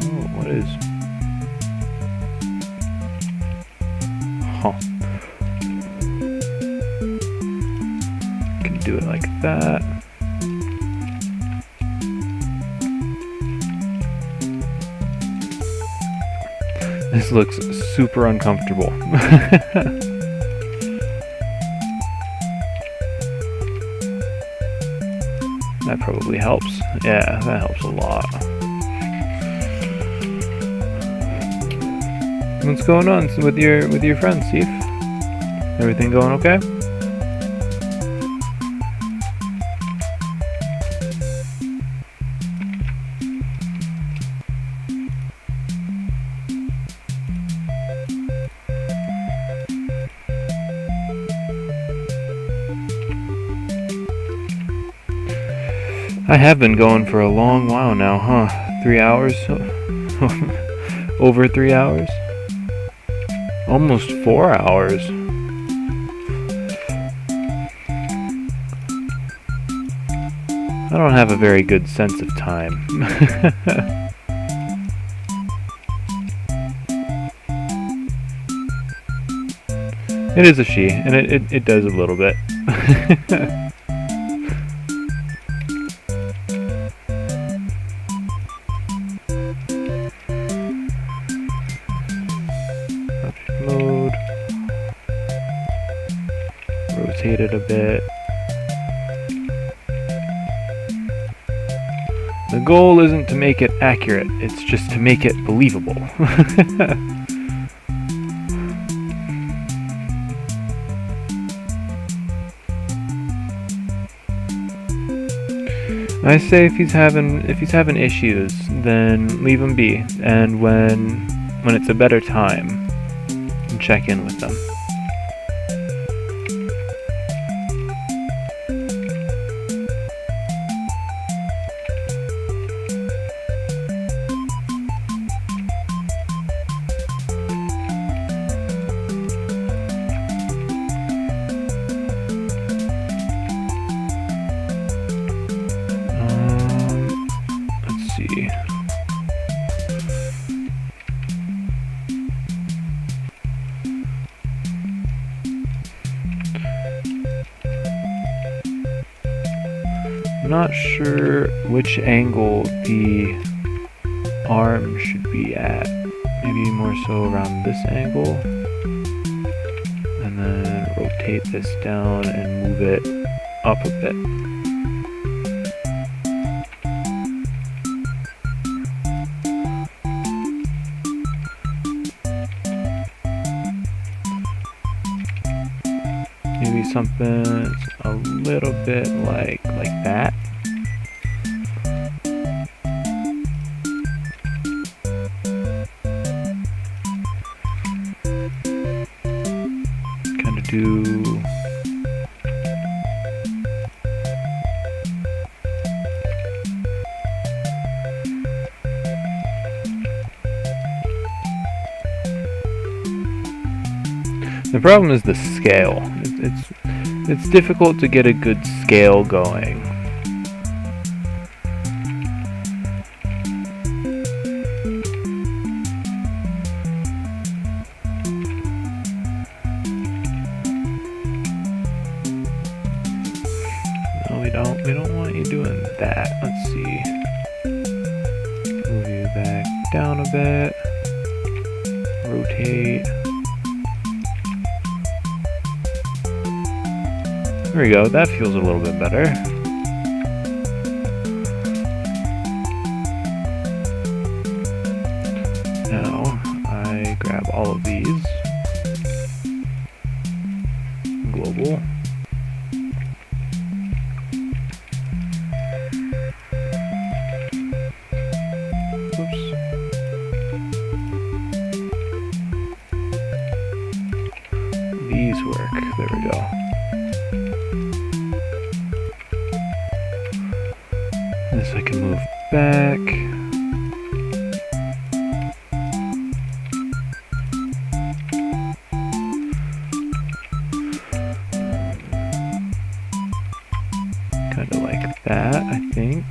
Oh, what is... Huh. Can do it like that. This looks super uncomfortable. That probably helps. Yeah, that helps a lot. What's going on with your friends, Steve? Everything going okay? I have been going for a long while now, huh? 3 hours? Over 3 hours? Almost 4 hours. I don't have a very good sense of time. It is a she, and it does a little bit. Mode. Rotate it a bit. The goal isn't to make it accurate, it's just to make it believable. I say if he's having issues, then leave him be, and when it's a better time, check in with them. Let's see. I'm not sure which angle the arm should be at. Maybe more so around this angle. And then rotate this down and move it up a bit. Maybe something a little bit like that. Kind of do the problem is the scale. It's difficult to get a good scale going. let's see. Move you back down a bit. Rotate. There we go, that feels a little bit better. Now, I grab all of these. Global. Oops. These work, there we go. This I can move back. Kind of like that, I think.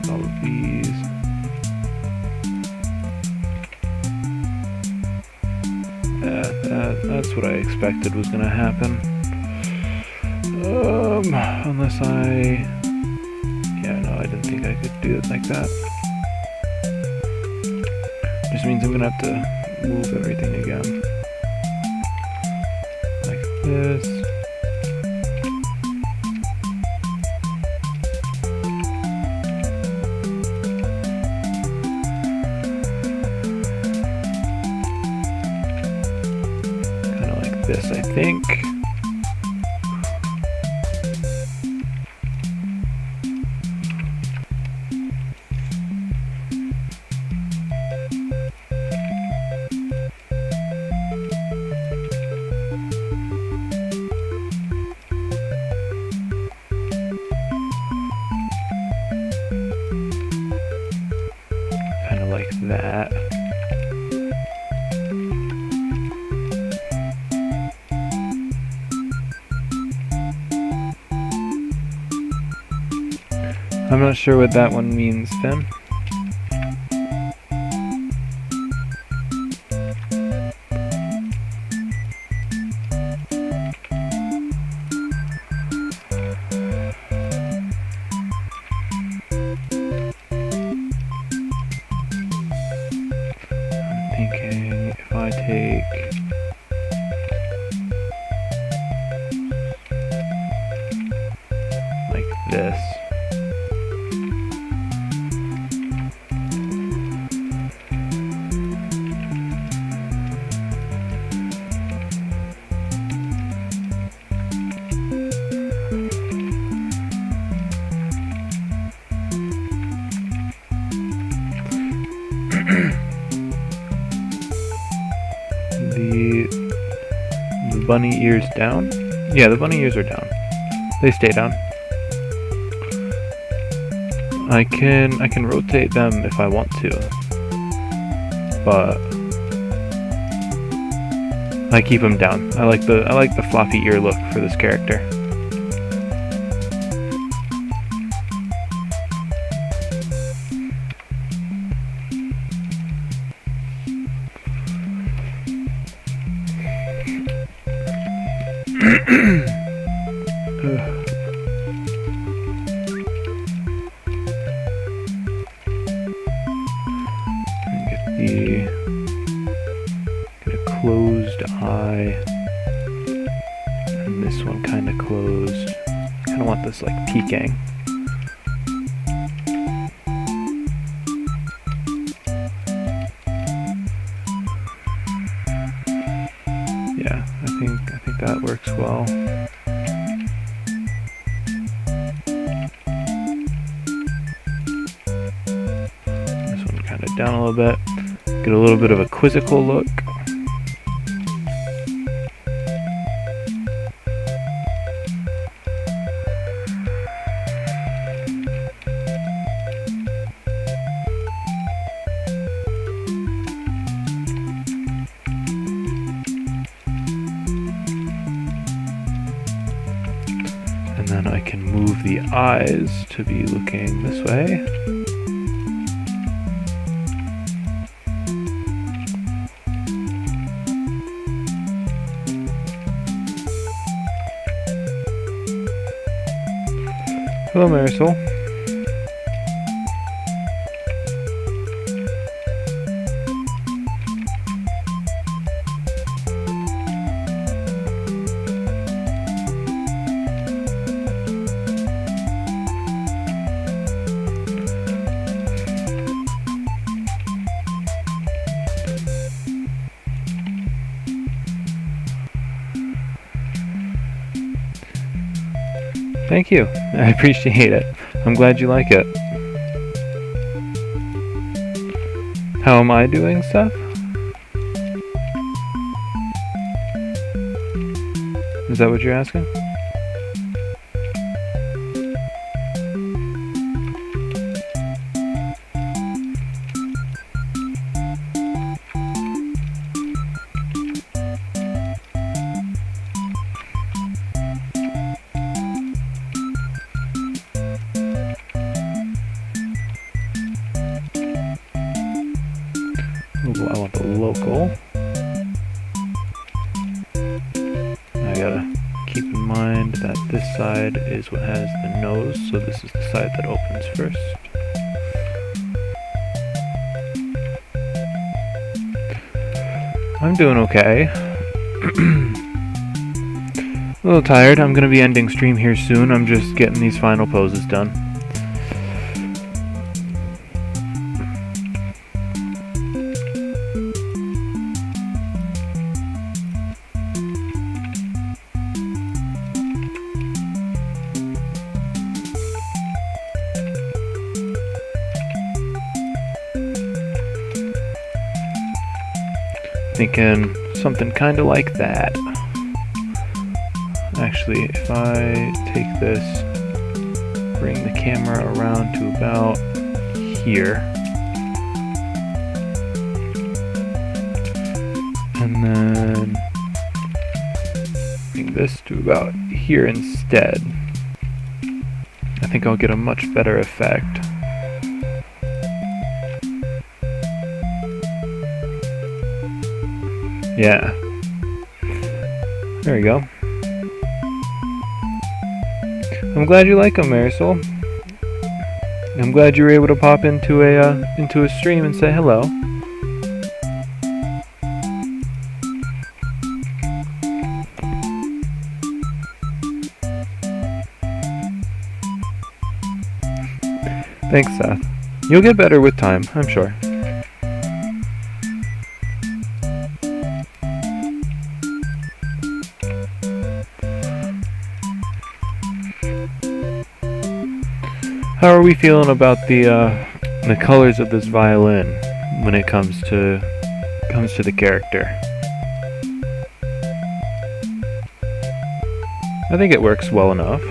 All of these. That's what I expected was gonna happen. Unless yeah, no, I didn't think I could do it like that. Just means I'm gonna have to move everything again. Like this. This, I think. Kind of like that. I'm not sure what that one means, Finn. I'm thinking if I take like this. The bunny ears down? Yeah, the bunny ears are down. They stay down. I can rotate them if I want to, but I keep them down. I like the floppy ear look for this character. Get a closed eye, and this one kind of closed. Kind of want this like peeking. Yeah, I think that works well. This one kind of down a little bit. Get a little bit of a quizzical look. can move the eyes to be looking this way. Hello, Marisol. Thank you. I appreciate it. I'm glad you like it. How am I doing, Seth? Is that what you're asking? Ooh, I want the local. I gotta keep in mind that this side is what has the nose, so this is the side that opens first. I'm doing okay. A little tired. I'm gonna be ending stream here soon. I'm just getting these final poses done. Thinking something kind of like that. Actually, if I take this, bring the camera around to about here, and then bring this to about here instead, I think I'll get a much better effect. Yeah. There we go. I'm glad you like them, Marisol. I'm glad you were able to pop into a stream and say hello. Thanks, Seth. You'll get better with time, I'm sure. How are we feeling about the colors of this violin when it comes to the character? I think it works well enough.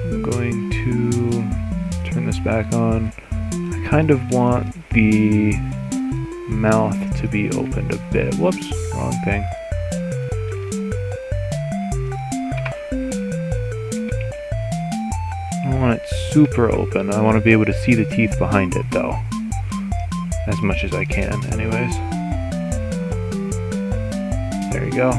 I'm going to turn this back on. I kind of want the mouth to be opened a bit. Whoops, wrong thing. I don't want it super open. I want to be able to see the teeth behind it though. As much as I can, anyways. There you go.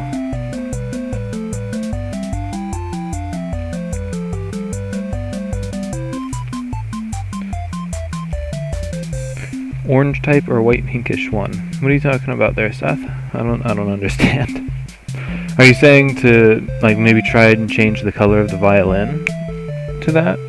Orange type or white pinkish one? What are you talking about there, Seth? I don't understand. Are you saying to like maybe try and change the color of the violin to that?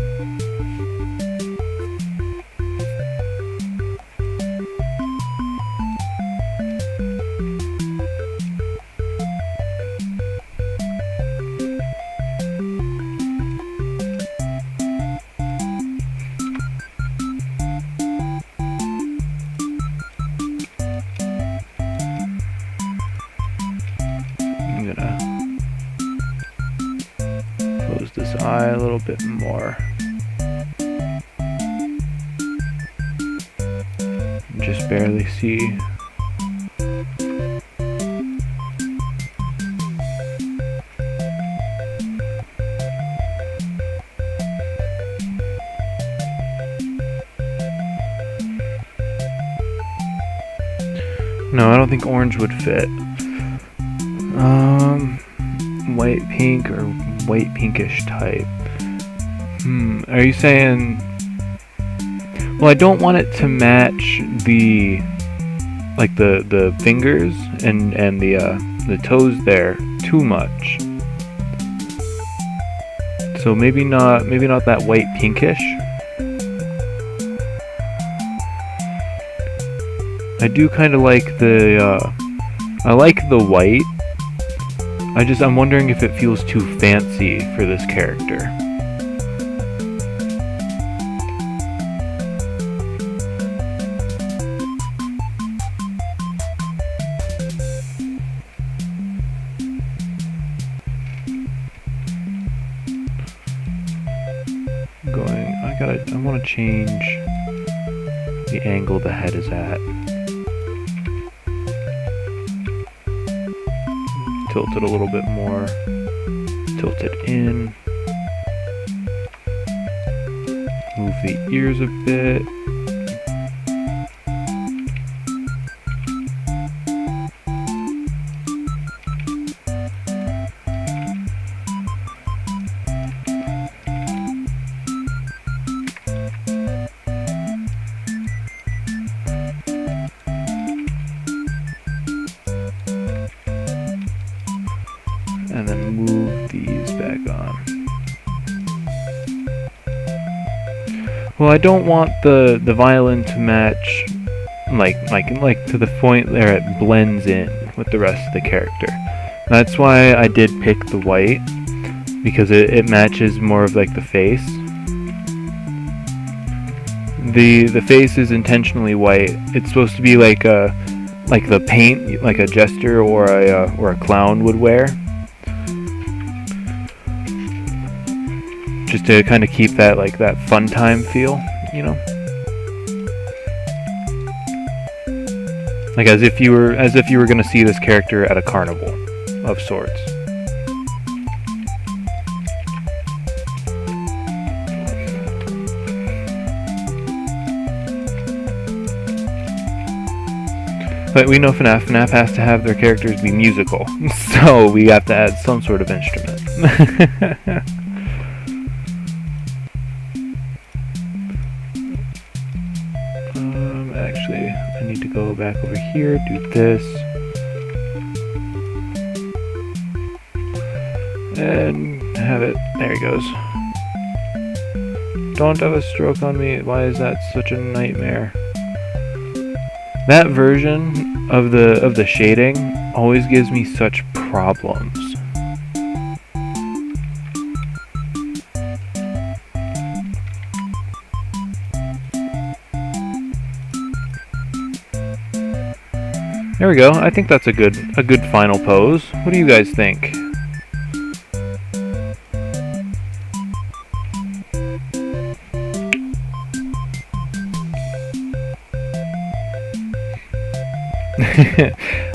This eye a little bit more. just barely see. No, I don't think orange would fit. White pink or white pinkish type. Are you saying... Well, I don't want it to match the... like the fingers and the toes there too much. So maybe not that white pinkish. I do kind of like I like the white. I'm wondering if it feels too fancy for this character. I want to change the angle the head is at. Tilt it a little bit more. Tilt it in. Move the ears a bit. And then move these back on. Well, I don't want the violin to match like to the point where it blends in with the rest of the character. That's why I did pick the white, because it matches more of like the face. The face is intentionally white. It's supposed to be like the paint like a jester or a clown would wear. Just to kind of keep that that fun time feel, you know? Like as if you were gonna see this character at a carnival of sorts. But we know FNAF has to have their characters be musical, so we have to add some sort of instrument. Actually, I need to go back over here, do this, and have it. There it goes. Don't have a stroke on me. Why is that such a nightmare? That version of the shading always gives me such problems. There we go. I think that's a good final pose. What do you guys think?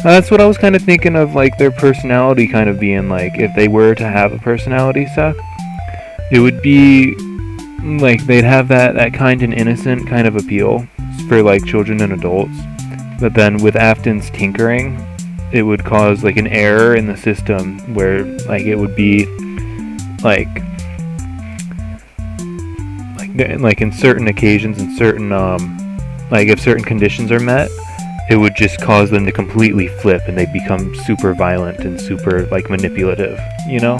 That's what I was kind of thinking of, like their personality kind of being like, if they were to have a personality suck, it would be like they'd have that kind and innocent kind of appeal for like children and adults. But then with Afton's tinkering, it would cause like an error in the system where like it would be like in certain occasions and certain like if certain conditions are met, it would just cause them to completely flip and they become super violent and super like manipulative, you know?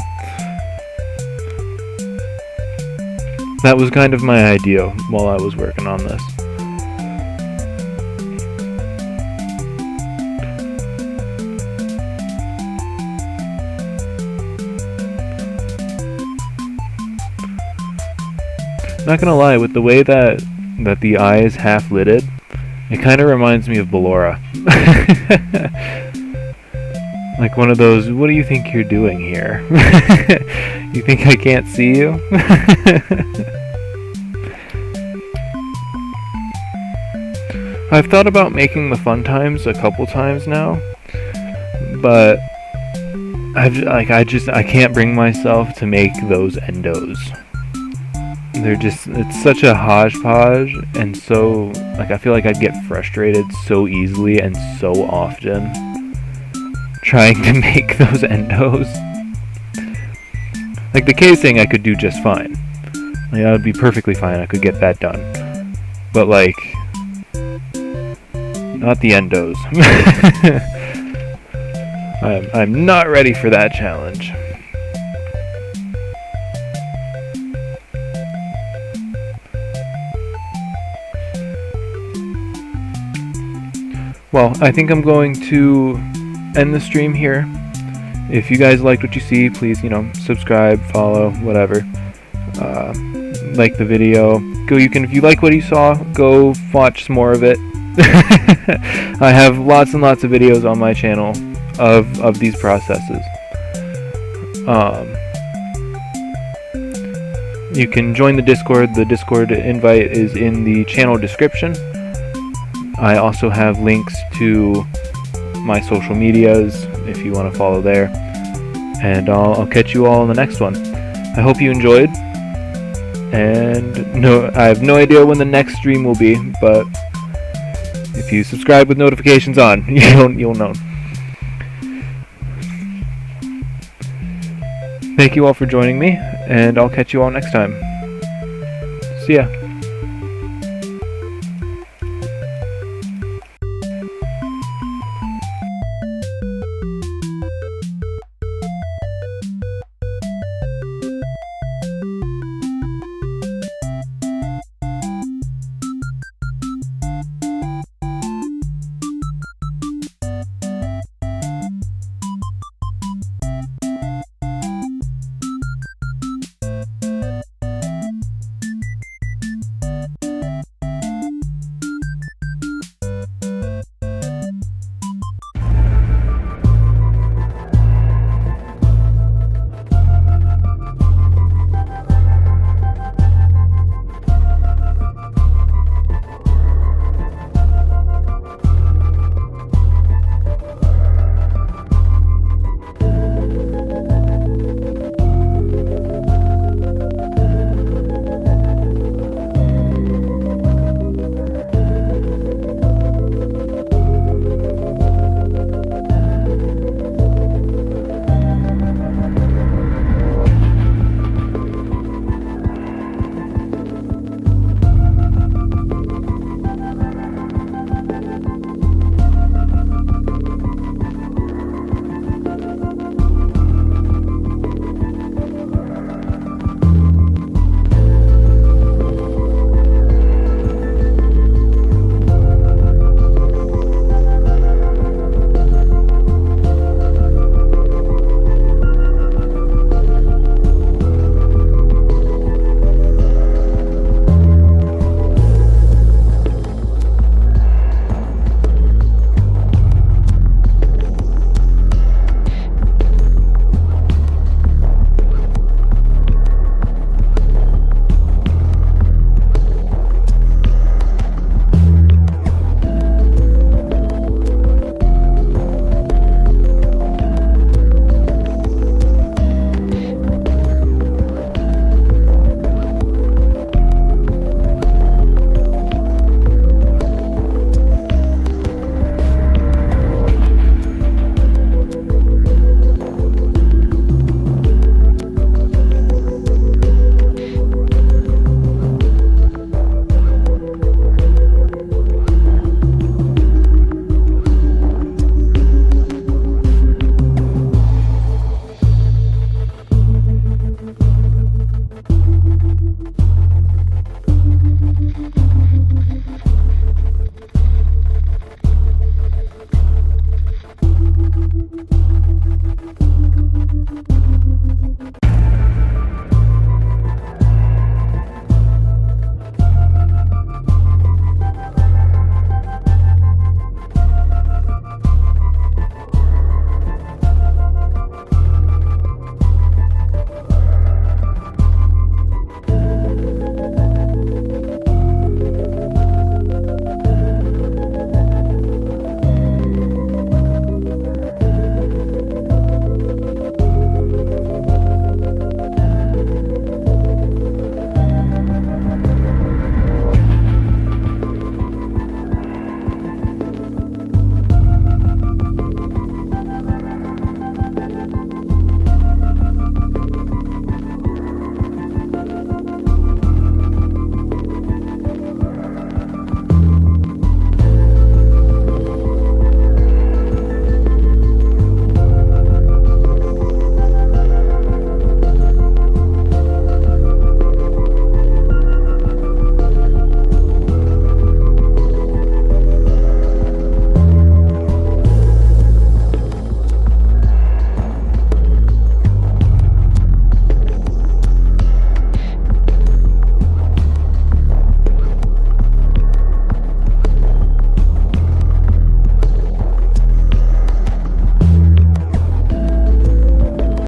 That was kind of my idea while I was working on this. Not gonna lie, with the way that the eye is half lidded, it kind of reminds me of Ballora. Like one of those, what do you think you're doing here? You think I can't see you? I've thought about making the fun times a couple times now, but I can't bring myself to make those endos. It's such a hodgepodge, and so, like, I feel like I'd get frustrated so easily and so often trying to make those endos. Like, the casing I could do just fine. Like, that would be perfectly fine, I could get that done. But, like, not the endos. I'm not ready for that challenge. Well, I think I'm going to end the stream here. If you guys liked what you see, please, subscribe, follow, whatever. Like the video. If you like what you saw, go watch some more of it. I have lots and lots of videos on my channel of these processes. You can join the Discord. The Discord invite is in the channel description. I also have links to my social medias if you want to follow there. And I'll catch you all in the next one. I hope you enjoyed. And I have no idea when the next stream will be, but if you subscribe with notifications on, you'll know. Thank you all for joining me, and I'll catch you all next time. See ya.